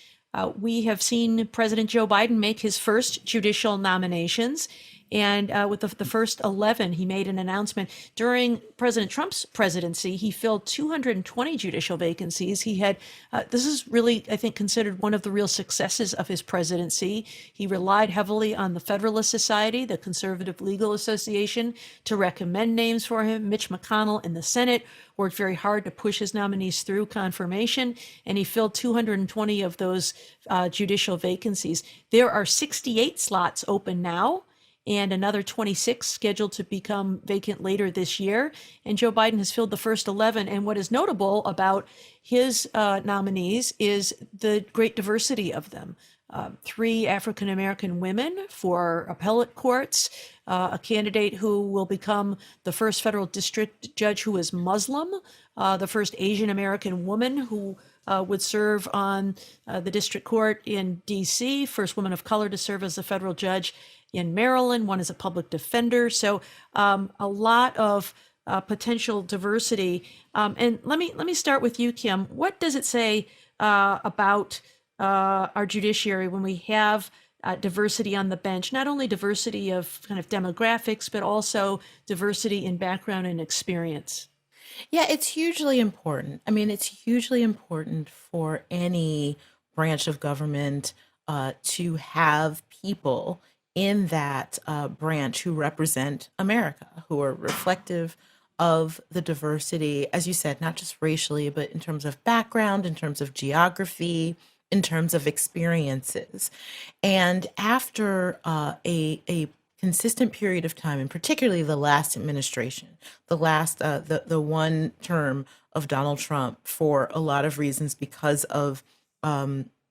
D: We have seen President Joe Biden make his first judicial nominations. And with the first 11, he made an announcement. During President Trump's presidency, he filled 220 judicial vacancies. He had, this is really, I think, considered one of the real successes of his presidency. He relied heavily on the Federalist Society, the Conservative Legal Association, to recommend names for him. Mitch McConnell in the Senate worked very hard to push his nominees through confirmation, and he filled 220 of those judicial vacancies. There are 68 slots open now, and another 26 scheduled to become vacant later this year. And Joe Biden has filled the first 11. And what is notable about his nominees is the great diversity of them. 3 African-American women for appellate courts, a candidate who will become the first federal district judge who is Muslim, the first Asian-American woman who would serve on the district court in D.C., first woman of color to serve as a federal judge in Maryland, one is a public defender. So a lot of potential diversity. And let me start with you, Kim. What does it say about our judiciary when we have diversity on the bench? Not only diversity of kind of demographics, but also diversity in background and experience.
B: Yeah, it's hugely important. I mean, it's hugely important for any branch of government to have people in that branch who represent America, who are reflective of the diversity, as you said, not just racially, but in terms of background, in terms of geography, in terms of experiences. And after a consistent period of time, and particularly the last administration, the one term of Donald Trump, for a lot of reasons, because of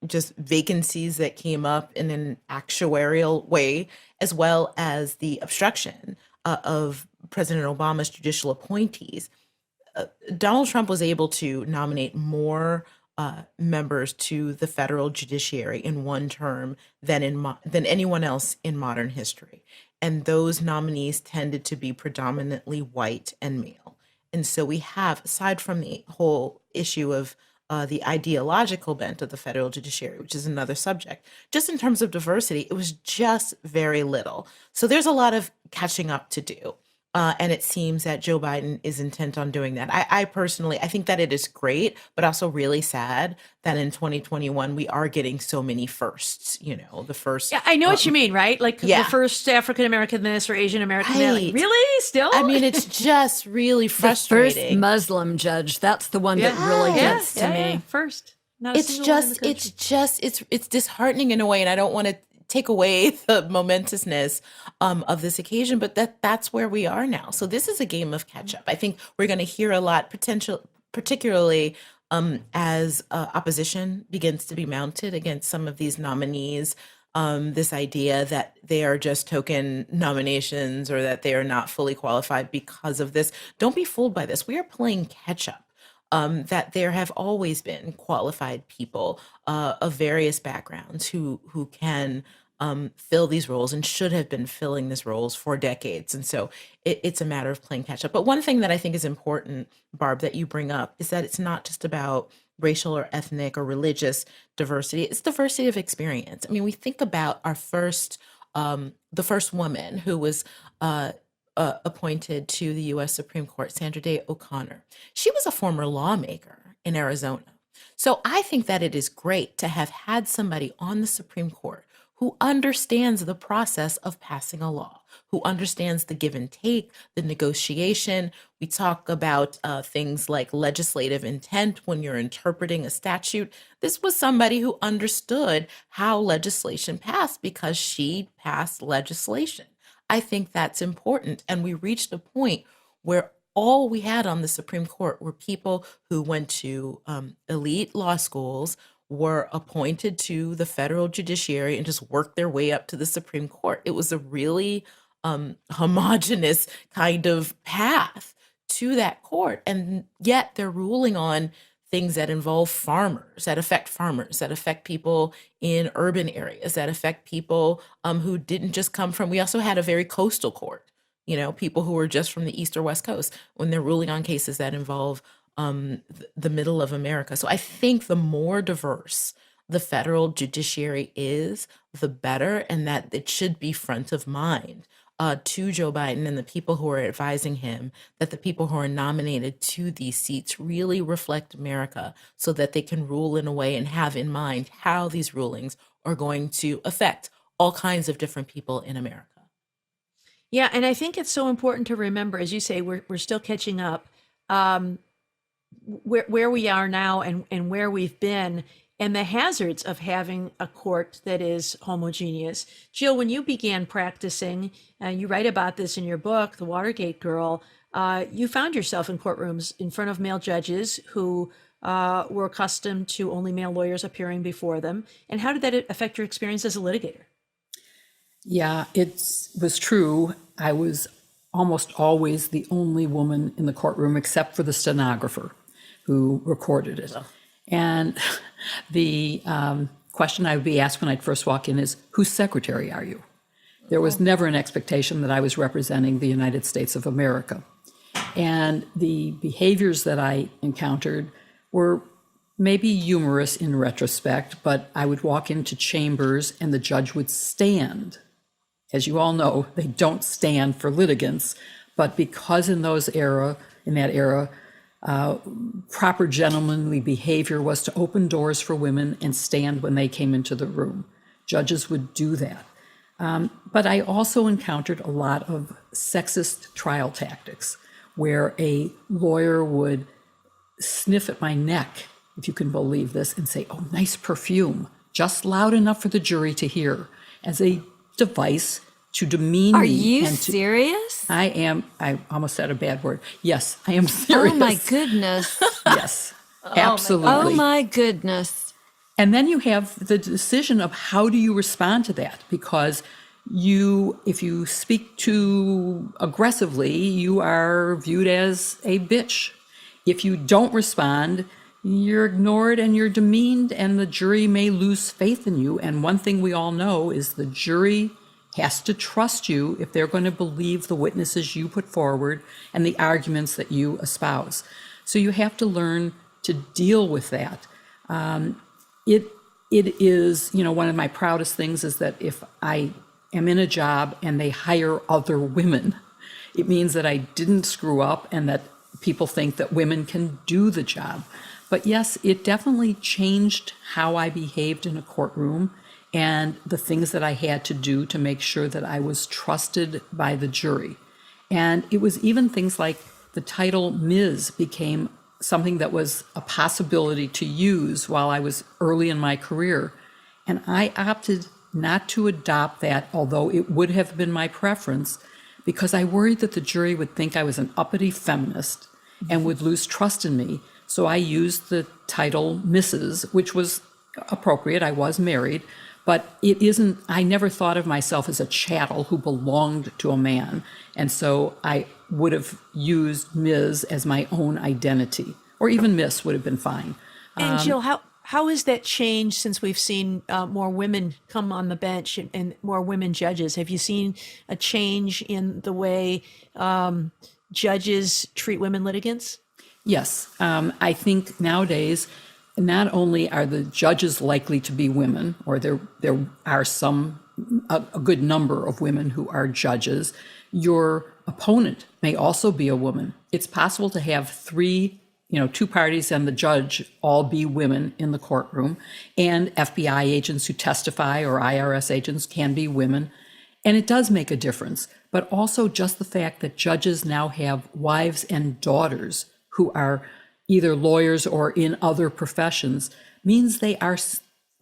B: just vacancies that came up in an actuarial way, as well as the obstruction of President Obama's judicial appointees, Donald Trump was able to nominate more members to the federal judiciary in one term than anyone else in modern history. And those nominees tended to be predominantly white and male. And so we have, aside from the whole issue of the ideological bent of the federal judiciary, which is another subject, just in terms of diversity, it was just very little. So there's a lot of catching up to do. And it seems that Joe Biden is intent on doing that. I personally, I think that it is great, but also really sad that in 2021 we are getting so many firsts. The first.
D: Yeah, I know what you mean, right? Like
B: yeah.
D: the first African American this or Asian American that. Like,
B: Right.
D: really? Still?
B: I mean, it's just really frustrating.
C: First Muslim judge, that's the one that really gets to me.
D: First. Not a
B: It's
D: single one in the
B: just,
D: country.
B: it's disheartening in a way, and I don't want to take away the momentousness of this occasion, but that's where we are now. So this is a game of catch up. I think we're going to hear a lot, particularly as opposition begins to be mounted against some of these nominees. This idea that they are just token nominations or that they are not fully qualified because of this. Don't be fooled by this. We are playing catch up. That there have always been qualified people of various backgrounds who can fill these roles and should have been filling these roles for decades. And so it's a matter of playing catch up. But one thing that I think is important, Barb, that you bring up is that it's not just about racial or ethnic or religious diversity. It's diversity of experience. I mean, we think about our the first woman who was appointed to the U.S. Supreme Court, Sandra Day O'Connor. She was a former lawmaker in Arizona. So I think that it is great to have had somebody on the Supreme Court who understands the process of passing a law, who understands the give and take, the negotiation. We talk about things like legislative intent when you're interpreting a statute. This was somebody who understood how legislation passed because she passed legislation. I think that's important. And we reached a point where all we had on the Supreme Court were people who went to elite law schools, were appointed to the federal judiciary, and just worked their way up to the Supreme Court. It was a really homogenous kind of path to that court. And yet they're ruling on things that involve farmers, that affect people in urban areas, that affect people who didn't just come from, we also had a very coastal court, people who were just from the East or West Coast when they're ruling on cases that involve the middle of America. So I think the more diverse the federal judiciary is, the better, and that it should be front of mind to Joe Biden and the people who are advising him, that the people who are nominated to these seats really reflect America so that they can rule in a way and have in mind how these rulings are going to affect all kinds of different people in America.
D: Yeah, and I think it's so important to remember, as you say, we're still catching up, where we are now and where we've been, and the hazards of having a court that is homogeneous. Jill, when you began practicing, you write about this in your book, The Watergate Girl, you found yourself in courtrooms in front of male judges who were accustomed to only male lawyers appearing before them. And how did that affect your experience as a litigator?
A: Yeah, it was true. I was almost always the only woman in the courtroom except for the stenographer who recorded it. And the question I would be asked when I'd first walk in is, whose secretary are you? There was never an expectation that I was representing the United States of America. And the behaviors that I encountered were maybe humorous in retrospect, but I would walk into chambers and the judge would stand. As you all know, they don't stand for litigants, but because in that era, proper gentlemanly behavior was to open doors for women and stand when they came into the room. Judges would do that. But I also encountered a lot of sexist trial tactics where a lawyer would sniff at my neck, if you can believe this, and say, "Oh, nice perfume," just loud enough for the jury to hear, as a device to demean me.
C: Are you serious?
A: I almost said a bad word. Yes, I am serious.
C: Oh my goodness.
A: Yes, absolutely.
C: Oh my goodness.
A: And then you have the decision of how do you respond to that? Because if you speak too aggressively, you are viewed as a bitch. If you don't respond, you're ignored and you're demeaned, and the jury may lose faith in you. And one thing we all know is the jury has to trust you if they're going to believe the witnesses you put forward and the arguments that you espouse. So you have to learn to deal with that. It is, one of my proudest things is that if I am in a job and they hire other women, it means that I didn't screw up and that people think that women can do the job. But yes, it definitely changed how I behaved in a courtroom and the things that I had to do to make sure that I was trusted by the jury. And it was even things like the title Ms. became something that was a possibility to use while I was early in my career. And I opted not to adopt that, although it would have been my preference, because I worried that the jury would think I was an uppity feminist and would lose trust in me. So I used the title Mrs., which was appropriate. I was married, but it isn't, I never thought of myself as a chattel who belonged to a man. And so I would have used Ms. as my own identity, or even Miss would have been fine.
D: And Jill, how has that changed since we've seen more women come on the bench and more women judges? Have you seen a change in the way judges treat women litigants?
A: Yes. I think nowadays, not only are the judges likely to be women, or there are a good number of women who are judges, your opponent may also be a woman. It's possible to have two parties and the judge all be women in the courtroom, and FBI agents who testify or IRS agents can be women. And it does make a difference. But also just the fact that judges now have wives and daughters who are either lawyers or in other professions means they are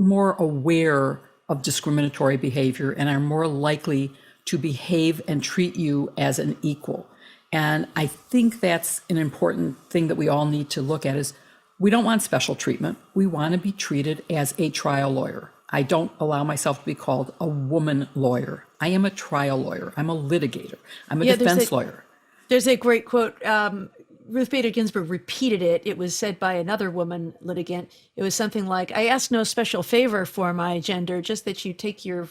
A: more aware of discriminatory behavior and are more likely to behave and treat you as an equal. And I think that's an important thing that we all need to look at is we don't want special treatment. We want to be treated as a trial lawyer. I don't allow myself to be called a woman lawyer. I am a trial lawyer. I'm a litigator. I'm a defense lawyer.
D: There's a great quote. Ruth Bader Ginsburg repeated it. It was said by another woman litigant. It was something like, I ask no special favor for my gender, just that you take your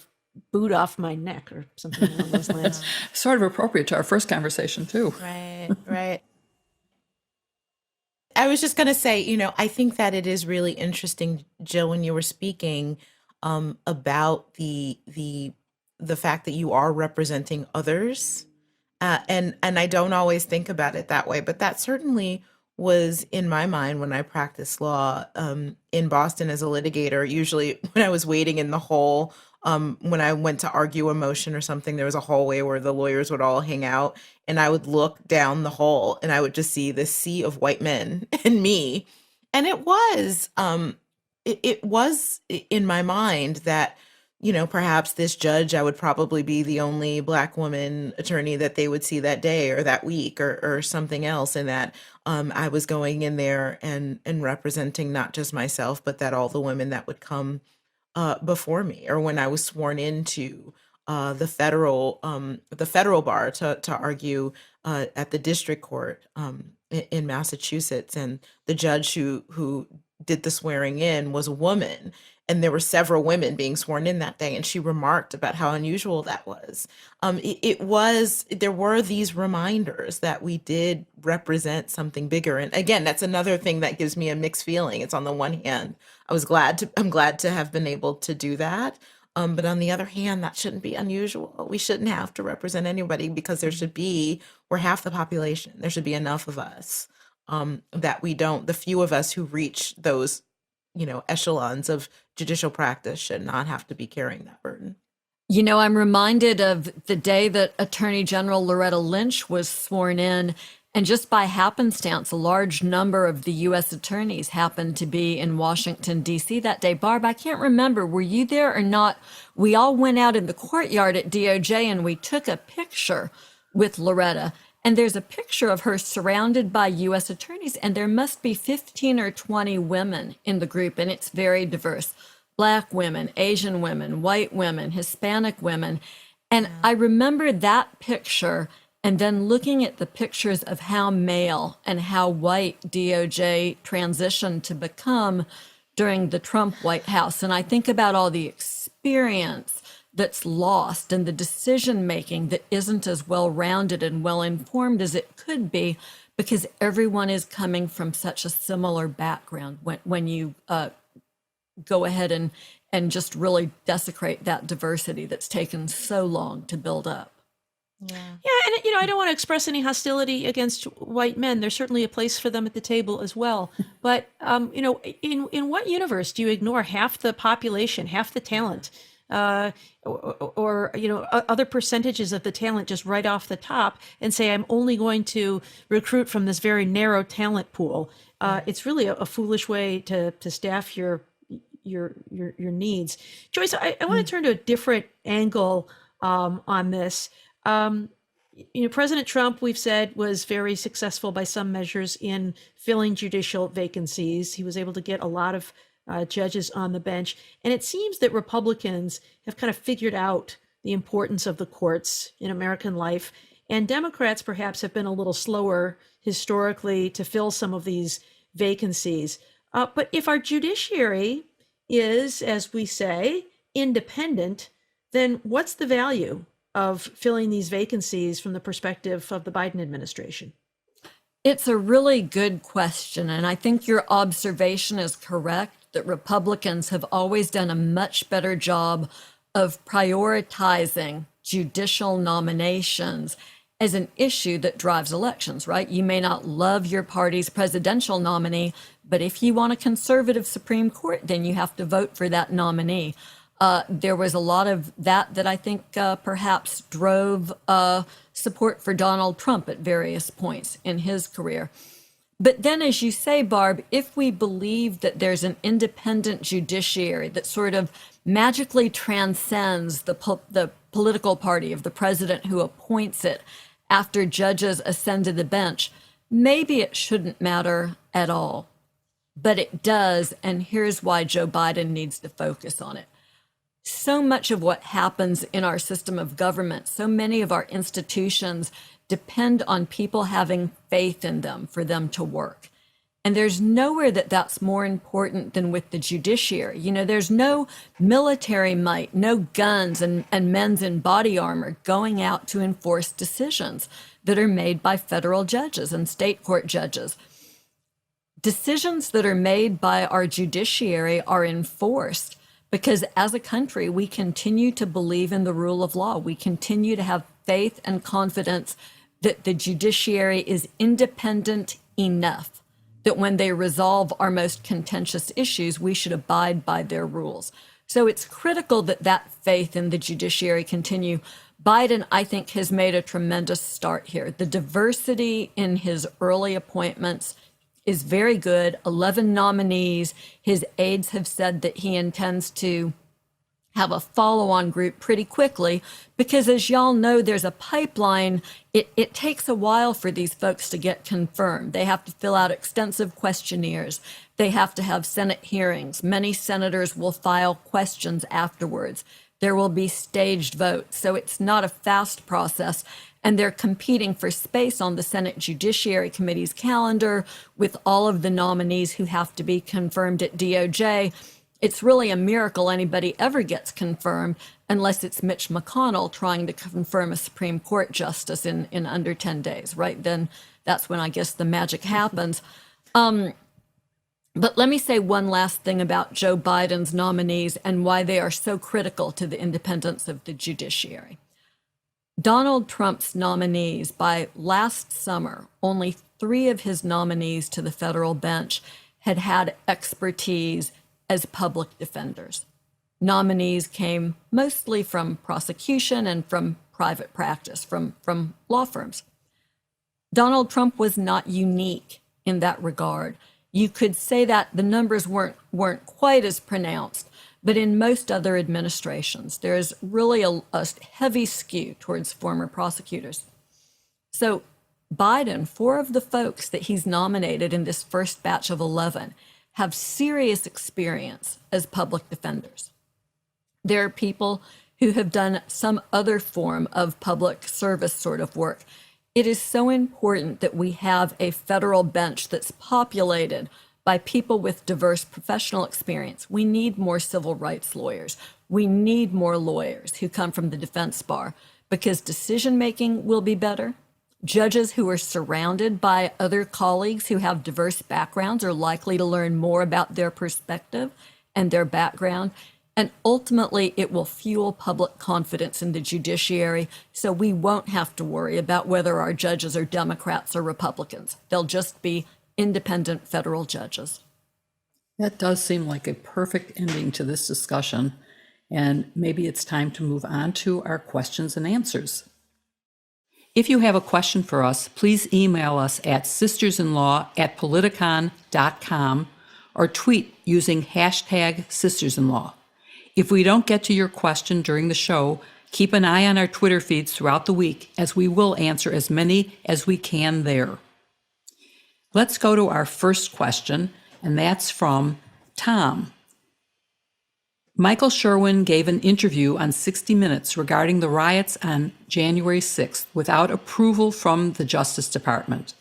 D: boot off my neck, or something along those lines.
A: Sort of appropriate to our first conversation, too.
B: Right. I was just going to say, I think that it is really interesting, Jill, when you were speaking about the fact that you are representing others. And I don't always think about it that way, but that certainly was in my mind when I practiced law in Boston as a litigator. Usually when I was waiting in the hall, when I went to argue a motion or something, there was a hallway where the lawyers would all hang out, and I would look down the hall and I would just see this sea of white men and me. And it was in my mind that, perhaps this judge, I would probably be the only Black woman attorney that they would see that day or that week or something else. And that I was going in there and representing not just myself, but that all the women that would come before me, or when I was sworn into the federal bar to argue at the district court in Massachusetts. And the judge who did the swearing in was a woman. And there were several women being sworn in that day. And she remarked about how unusual that was. There were these reminders that we did represent something bigger. And again, that's another thing that gives me a mixed feeling. It's on the one hand, I'm glad to have been able to do that. But on the other hand, that shouldn't be unusual. We shouldn't have to represent anybody because we're half the population. There should be enough of us that the few of us who reach those echelons of judicial practice should not have to be carrying that burden.
C: I'm reminded of the day that Attorney General Loretta Lynch was sworn in, and just by happenstance, a large number of the U.S. attorneys happened to be in Washington, D.C. that day. Barb, I can't remember, were you there or not? We all went out in the courtyard at DOJ and we took a picture with Loretta. And there's a picture of her surrounded by U.S. attorneys, and there must be 15 or 20 women in the group, and it's very diverse. Black women, Asian women, white women, Hispanic women. And I remember that picture and then looking at the pictures of how male and how white DOJ transitioned to become during the Trump White House. And I think about all the experience that's lost and the decision-making that isn't as well-rounded and well-informed as it could be because everyone is coming from such a similar background when you go ahead and just really desecrate that diversity that's taken so long to build up.
B: Yeah.
D: Yeah, and I don't want to express any hostility against white men. There's certainly a place for them at the table as well. But in what universe do you ignore half the population, half the talent, or other percentages of the talent just right off the top, and say I'm only going to recruit from this very narrow talent pool? It's really a foolish way to staff your needs. Joyce, I want to turn to a different angle on this. President Trump, we've said, was very successful by some measures in filling judicial vacancies. He was able to get a lot of judges on the bench. And it seems that Republicans have kind of figured out the importance of the courts in American life. And Democrats perhaps have been a little slower historically to fill some of these vacancies. But if our judiciary is, as we say, independent, then what's the value of filling these vacancies from the perspective of the Biden administration?
C: It's a really good question. And I think your observation is correct that Republicans have always done a much better job of prioritizing judicial nominations as an issue that drives elections, right? You may not love your party's presidential nominee, but if you want a conservative Supreme Court, then you have to vote for that nominee. There was a lot of that I think perhaps drove support for Donald Trump at various points in his career. But then, as you say, Barb, if we believe that there's an independent judiciary that sort of magically transcends the political party of the president who appoints it after judges ascend to the bench, maybe it shouldn't matter at all. But it does, and here's why Joe Biden needs to focus on it. So much of what happens in our system of government, so many of our institutions depend on people having faith in them for them to work. And there's nowhere that's more important than with the judiciary. There's no military might, no guns and men's in body armor going out to enforce decisions that are made by federal judges and state court judges. Decisions that are made by our judiciary are enforced because as a country, we continue to believe in the rule of law. We continue to have faith and confidence that the judiciary is independent enough that when they resolve our most contentious issues, we should abide by their rules. So it's critical that faith in the judiciary continue. Biden, I think, has made a tremendous start here. The diversity in his early appointments is very good. 11 nominees. His aides have said that he intends to have a follow-on group pretty quickly because, as y'all know, there's a pipeline. It takes a while for these folks to get confirmed. They have to fill out extensive questionnaires. They have to have Senate hearings. Many senators will file questions afterwards. There will be staged votes. So it's not a fast process. And they're competing for space on the Senate Judiciary Committee's calendar with all of the nominees who have to be confirmed at DOJ. It's really a miracle anybody ever gets confirmed unless it's Mitch McConnell trying to confirm a Supreme Court justice in under 10 days, right? Then that's when I guess the magic happens. But let me say one last thing about Joe Biden's nominees and why they are so critical to the independence of the judiciary. Donald Trump's nominees, by last summer, only 3 of his nominees to the federal bench had expertise as public defenders. Nominees came mostly from prosecution and from private practice, from law firms. Donald Trump was not unique in that regard. You could say that the numbers weren't quite as pronounced, but in most other administrations, there's really a heavy skew towards former prosecutors. So Biden, 4 of the folks that he's nominated in this first batch of 11 have serious experience as public defenders. There are people who have done some other form of public service sort of work. It is so important that we have a federal bench that's populated by people with diverse professional experience. We need more civil rights lawyers. We need more lawyers who come from the defense bar because decision-making will be better. Judges who are surrounded by other colleagues who have diverse backgrounds are likely to learn more about their perspective and their background. And ultimately, it will fuel public confidence in the judiciary, so we won't have to worry about whether our judges are Democrats or Republicans. They'll just be independent federal judges.
A: That does seem like a perfect ending to this discussion, and maybe it's time to move on to our questions and answers. If you have a question for us, please email us at sistersinlaw@politicon.com or tweet using hashtag sistersinlaw. If we don't get to your question during the show, keep an eye on our Twitter feeds throughout the week, as we will answer as many as we can there. Let's go to our first question, and that's from Tom. Michael Sherwin gave an interview on 60 Minutes regarding the riots on January 6th without approval from the Justice Department.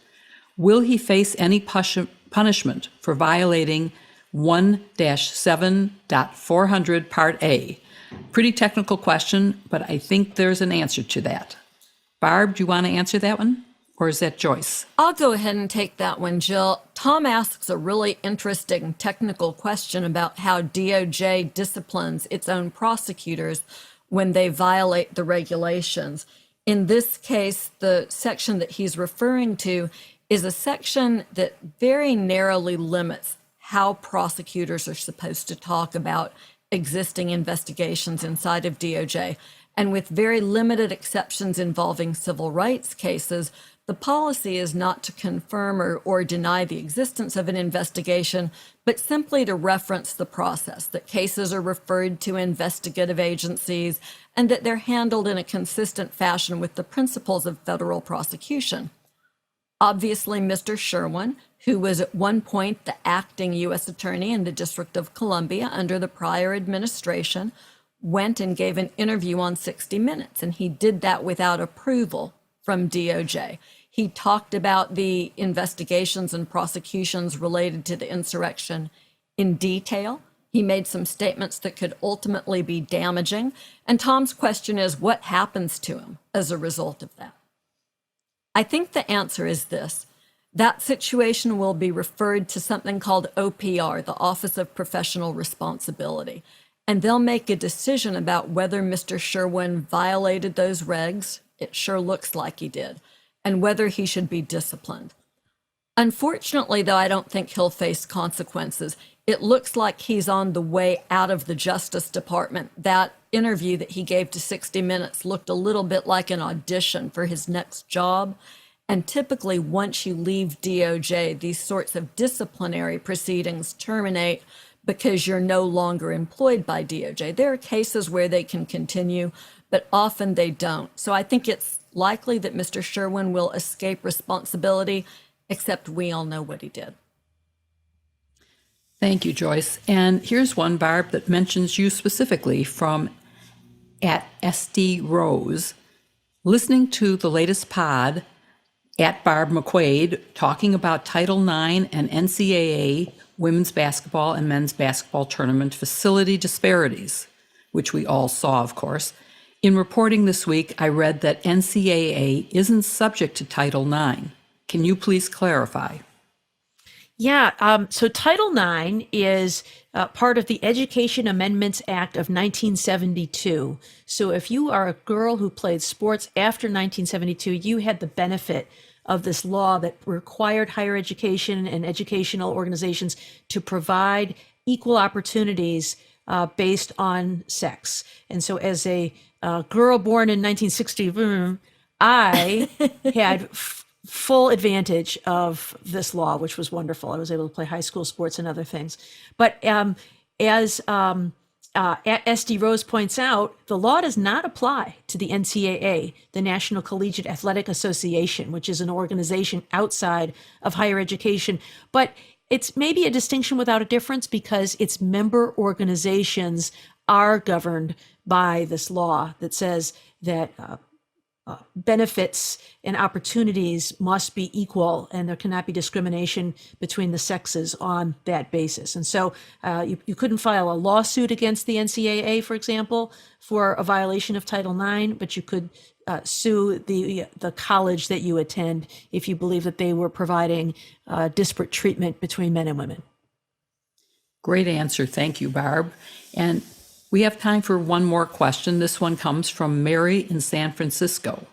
A: Will he face any punishment for violating 1-7.400 Part A? Pretty technical question, but I think there's an answer to that. Barb, do you want to answer that one? Or is that Joyce?
C: I'll go ahead and take that one, Jill. Tom asks a really interesting technical question about how DOJ disciplines its own prosecutors when they violate the regulations. In this case, the section that he's referring to is a section that very narrowly limits how prosecutors are supposed to talk about existing investigations inside of DOJ. And with very limited exceptions involving civil rights cases, the policy is not to confirm or deny the existence of an investigation, but simply to reference the process, that cases are referred to investigative agencies and that they're handled in a consistent fashion with the principles of federal prosecution. Obviously, Mr. Sherwin, who was at one point the acting U.S. attorney in the District of Columbia under the prior administration, went and gave an interview on 60 Minutes, and he did that without approval from DOJ. He talked about the investigations and prosecutions related to the insurrection in detail. He made some statements that could ultimately be damaging. And Tom's question is, what happens to him as a result of that? I think the answer is this. That situation will be referred to something called OPR, the Office of Professional Responsibility. And they'll make a decision about whether Mr. Sherwin violated those regs. It sure looks like he did. And whether he should be disciplined. Unfortunately, though, I don't think he'll face consequences. It looks like he's on the way out of the Justice Department. That interview that he gave to 60 Minutes looked a little bit like an audition for his next job. And typically, once you leave DOJ, these sorts of disciplinary proceedings terminate because you're no longer employed by DOJ. There are cases where they can continue, but often they don't. So I think it's likely that Mr. Sherwin will escape responsibility, except we all know what he did.
A: Thank you, Joyce. And here's one, Barb, that mentions you specifically from at SD Rose. Listening to the latest pod at Barb McQuaid talking about Title IX and NCAA women's basketball and men's basketball tournament facility disparities, which we all saw, of course. In reporting this week, I read that NCAA isn't subject to Title IX. Can you please clarify?
D: Yeah, so Title IX is part of the Education Amendments Act of 1972. So if you are a girl who played sports after 1972, you had the benefit of this law that required higher education and educational organizations to provide equal opportunities based on sex. And so as a girl born in 1960, I had full advantage of this law, which was wonderful. I was able to play high school sports and other things. But as SD Rose points out, the law does not apply to the NCAA, the National Collegiate Athletic Association, which is an organization outside of higher education. But it's maybe a distinction without a difference because its member organizations are governed by this law that says that benefits and opportunities must be equal and there cannot be discrimination between the sexes on that basis. And so you couldn't file a lawsuit against the NCAA, for example, for a violation of Title IX, but you could sue the college that you attend if you believe that they were providing disparate treatment between men and women.
A: Great answer. Thank you, Barb. And We have time for one more question. This one comes from Mary in San Francisco.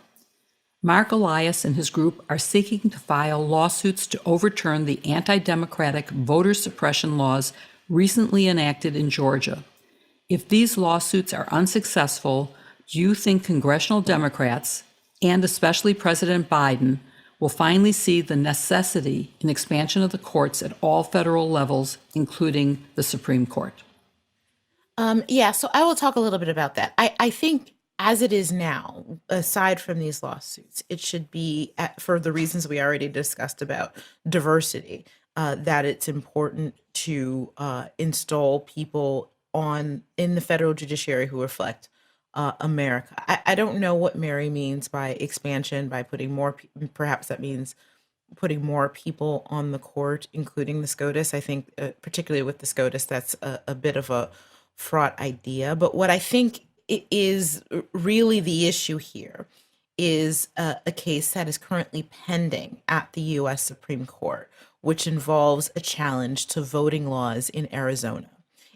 A: Mark Elias and his group are seeking to file lawsuits to overturn the anti-democratic voter suppression laws recently enacted in Georgia. If these lawsuits are unsuccessful, do you think congressional Democrats, and especially President Biden, will finally see the necessity in expansion of the courts at all federal levels, including the Supreme Court?
B: So I will talk a little bit about that. I think as it is now, aside from these lawsuits, it should be, for the reasons we already discussed about diversity, that it's important to install people in the federal judiciary who reflect America. I don't know what Mary means by expansion, by putting more, perhaps that means putting more people on the court, including the SCOTUS. I think, particularly with the SCOTUS, that's a bit of a fraught idea. But what I think is really the issue here is a case that is currently pending at the U.S. Supreme Court, which involves a challenge to voting laws in Arizona.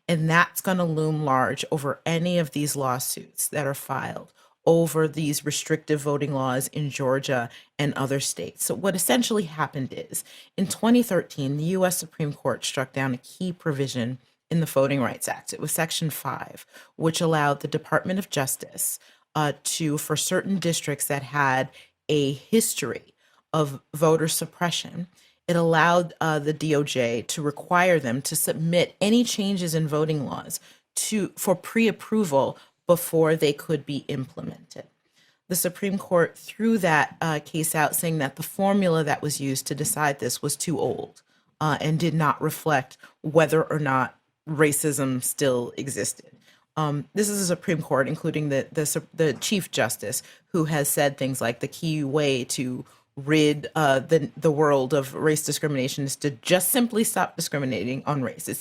B: And that's going to loom large over any of these lawsuits that are filed over these restrictive voting laws in Georgia and other states. So what essentially happened is, in 2013, the U.S. Supreme Court struck down a key provision in the Voting Rights Act. It was Section 5, which allowed the Department of Justice for certain districts that had a history of voter suppression, it allowed the DOJ to require them to submit any changes in voting laws for pre-approval before they could be implemented. The Supreme Court threw that case out, saying that the formula that was used to decide this was too old and did not reflect whether or not racism still existed. This is the Supreme Court, including the Chief Justice, who has said things like the key way to rid the world of race discrimination is to just simply stop discriminating on race. He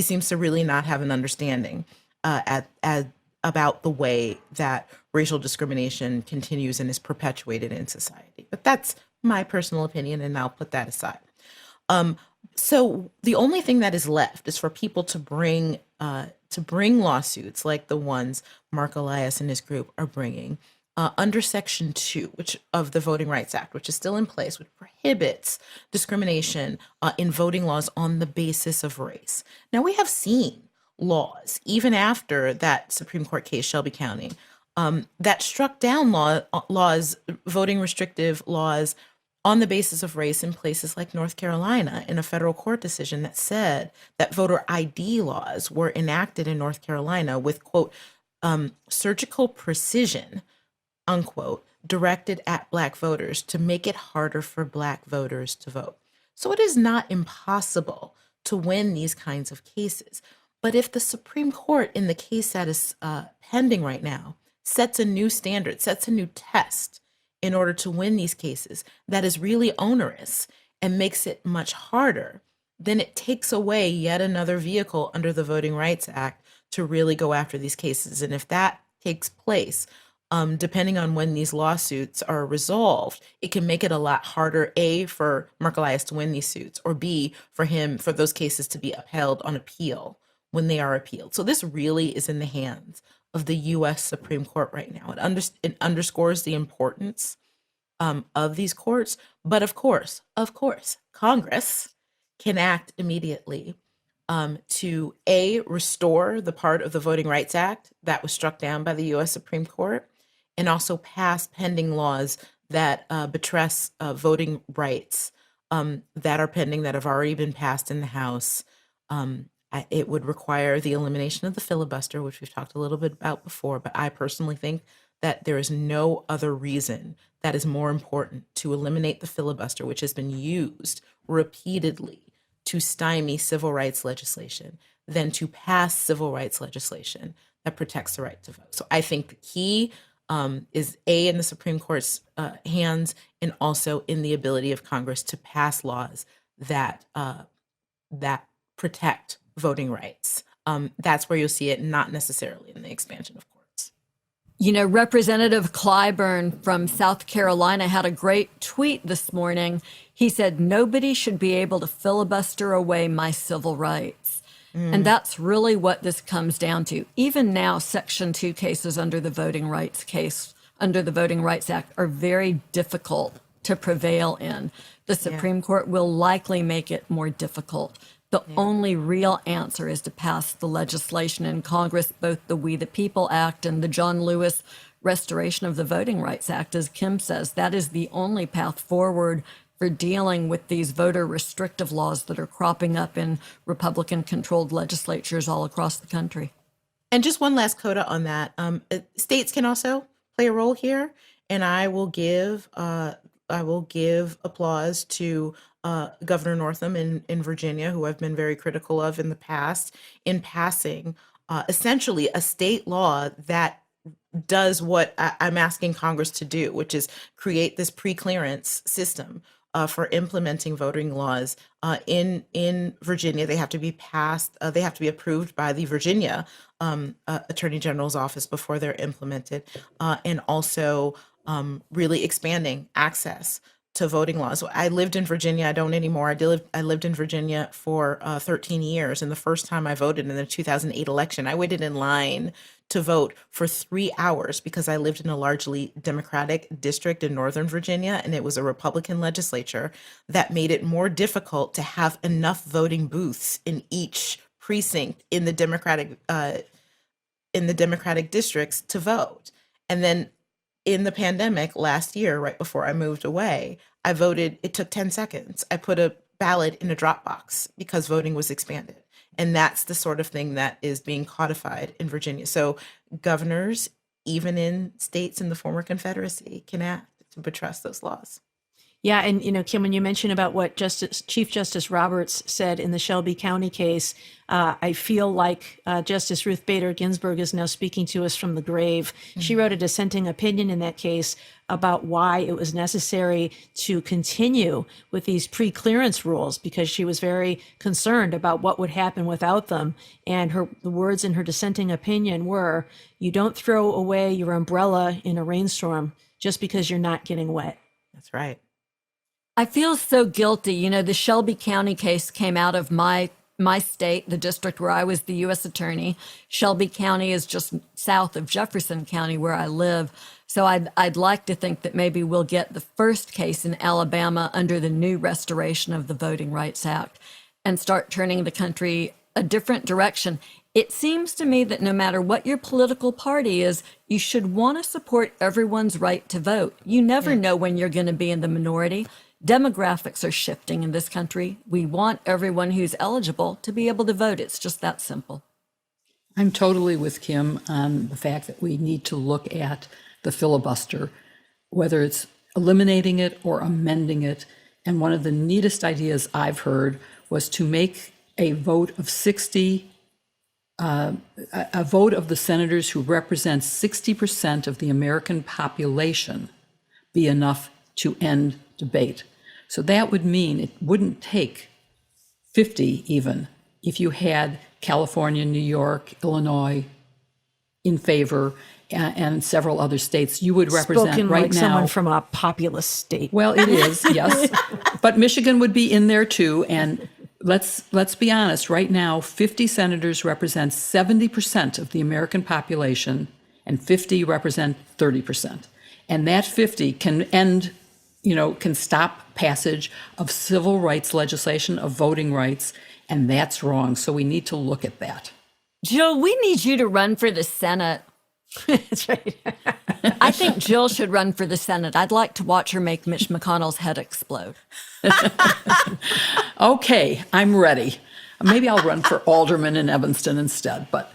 B: seems to really not have an understanding about the way that racial discrimination continues and is perpetuated in society. But that's my personal opinion, and I'll put that aside. So the only thing that is left is for people to bring lawsuits like the ones Mark Elias and his group are bringing under Section 2 of the Voting Rights Act, which is still in place, which prohibits discrimination in voting laws on the basis of race. Now, we have seen laws, even after that Supreme Court case, Shelby County, that struck down voting restrictive laws on the basis of race in places like North Carolina, in a federal court decision that said that voter ID laws were enacted in North Carolina with, quote, surgical precision, unquote, directed at Black voters to make it harder for Black voters to vote. So it is not impossible to win these kinds of cases. But if the Supreme Court, in the case that is pending right now, sets a new standard, sets a new test in order to win these cases that is really onerous and makes it much harder, then it takes away yet another vehicle under the Voting Rights Act to really go after these cases. And if that takes place, depending on when these lawsuits are resolved, it can make it a lot harder, A, for Mark Elias to win these suits, or B, for those cases to be upheld on appeal when they are appealed. So this really is in the hands of the U.S. Supreme Court right now. It underscores the importance of these courts. But of course, Congress can act immediately to A, restore the part of the Voting Rights Act that was struck down by the U.S. Supreme Court, and also pass pending laws that buttress voting rights that are pending, that have already been passed in the House. It would require the elimination of the filibuster, which we've talked a little bit about before, but I personally think that there is no other reason that is more important to eliminate the filibuster, which has been used repeatedly to stymie civil rights legislation, than to pass civil rights legislation that protects the right to vote. So I think the key is A, in the Supreme Court's hands, and also in the ability of Congress to pass laws that protect voting rights. That's where you'll see it, not necessarily in the expansion of courts.
C: You know, Representative Clyburn from South Carolina had a great tweet this morning. He said, "Nobody should be able to filibuster away my civil rights." And that's really what this comes down to. Even now, Section 2 cases under the Voting Rights Act are very difficult to prevail in. The Supreme Court will likely make it more difficult. The only real answer is to pass the legislation in Congress, both the We the People Act and the John Lewis Restoration of the Voting Rights Act. As Kim says, that is the only path forward for dealing with these voter restrictive laws that are cropping up in Republican-controlled legislatures all across the country.
B: And just one last coda on that. States can also play a role here, and I will give applause to Governor Northam in Virginia, who I've been very critical of in the past, in passing essentially a state law that does what I'm asking Congress to do, which is create this pre-clearance system for implementing voting laws in Virginia. They have to be passed. They have to be approved by the Virginia Attorney General's office before they're implemented, and also really expanding access to voting laws. I lived in Virginia. I don't anymore. I lived in Virginia for 13 years. And the first time I voted in the 2008 election, I waited in line to vote for 3 hours because I lived in a largely Democratic district in Northern Virginia, and it was a Republican legislature that made it more difficult to have enough voting booths in each precinct in the Democratic districts to vote. And then in the pandemic last year, right before I moved away, I voted. It took 10 seconds. I put a ballot in a drop box because voting was expanded. And that's the sort of thing that is being codified in Virginia. So governors, even in states in the former Confederacy, can act to buttress those laws.
D: Yeah, and Kim, when you mentioned about what Chief Justice Roberts said in the Shelby County case, I feel like Justice Ruth Bader Ginsburg is now speaking to us from the grave. Mm-hmm. She wrote a dissenting opinion in that case about why it was necessary to continue with these pre-clearance rules, because she was very concerned about what would happen without them. And the words in her dissenting opinion were, "You don't throw away your umbrella in a rainstorm just because you're not getting wet."
B: That's right.
C: I feel so guilty. The Shelby County case came out of my state, the district where I was the U.S. attorney. Shelby County is just south of Jefferson County, where I live. So I'd like to think that maybe we'll get the first case in Alabama under the new restoration of the Voting Rights Act and start turning the country a different direction. It seems to me that no matter what your political party is, you should want to support everyone's right to vote. You never know when you're going to be in the minority. Demographics are shifting in this country. We want everyone who's eligible to be able to vote. It's just that simple.
A: I'm totally with Kim on the fact that we need to look at the filibuster, whether it's eliminating it or amending it. And one of the neatest ideas I've heard was to make a vote of 60, a vote of the senators who represent 60% of the American population be enough to end debate. So that would mean it wouldn't take 50 even if you had California, New York, Illinois in favor, and several other states. You would represent
D: Spoken
A: right
D: like
A: now.
D: Someone from a populous state.
A: Well, it is, yes. But Michigan would be in there too. And let's be honest, right now, 50 senators represent 70% of the American population, and 50 represent 30%. And that 50 can end, can stop passage of civil rights legislation, of voting rights, and that's wrong. So we need to look at that.
C: Jill, we need you to run for the Senate.
D: That's right.
C: I think Jill should run for the Senate. I'd like to watch her make Mitch McConnell's head explode.
A: Okay, I'm ready. Maybe I'll run for alderman in Evanston instead. But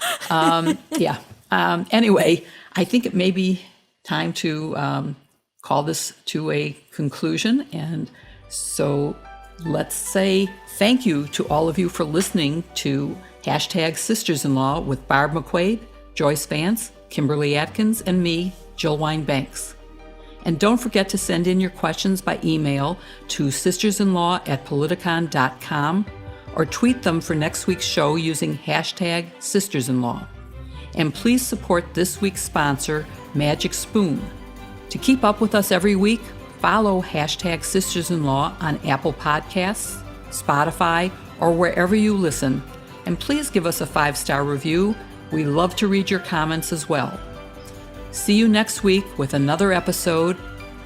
A: anyway, I think it may be time to call this to a conclusion. And so let's say thank you to all of you for listening to #Sisters-in-Law with Barb McQuaid, Joyce Vance, Kimberly Atkins, and me, Jill Wine-Banks. And don't forget to send in your questions by email to sistersinlaw@politicon.com or tweet them for next week's show using #Sisters-in-Law. And please support this week's sponsor, Magic Spoon. To keep up with us every week, follow #Sisters-in-Law on Apple Podcasts, Spotify, or wherever you listen. And please give us a 5-star review. We love to read your comments as well. See you next week with another episode.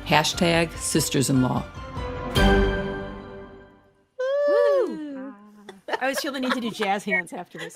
A: #Sisters-in-law.
D: I always feel the need to do jazz hands after this.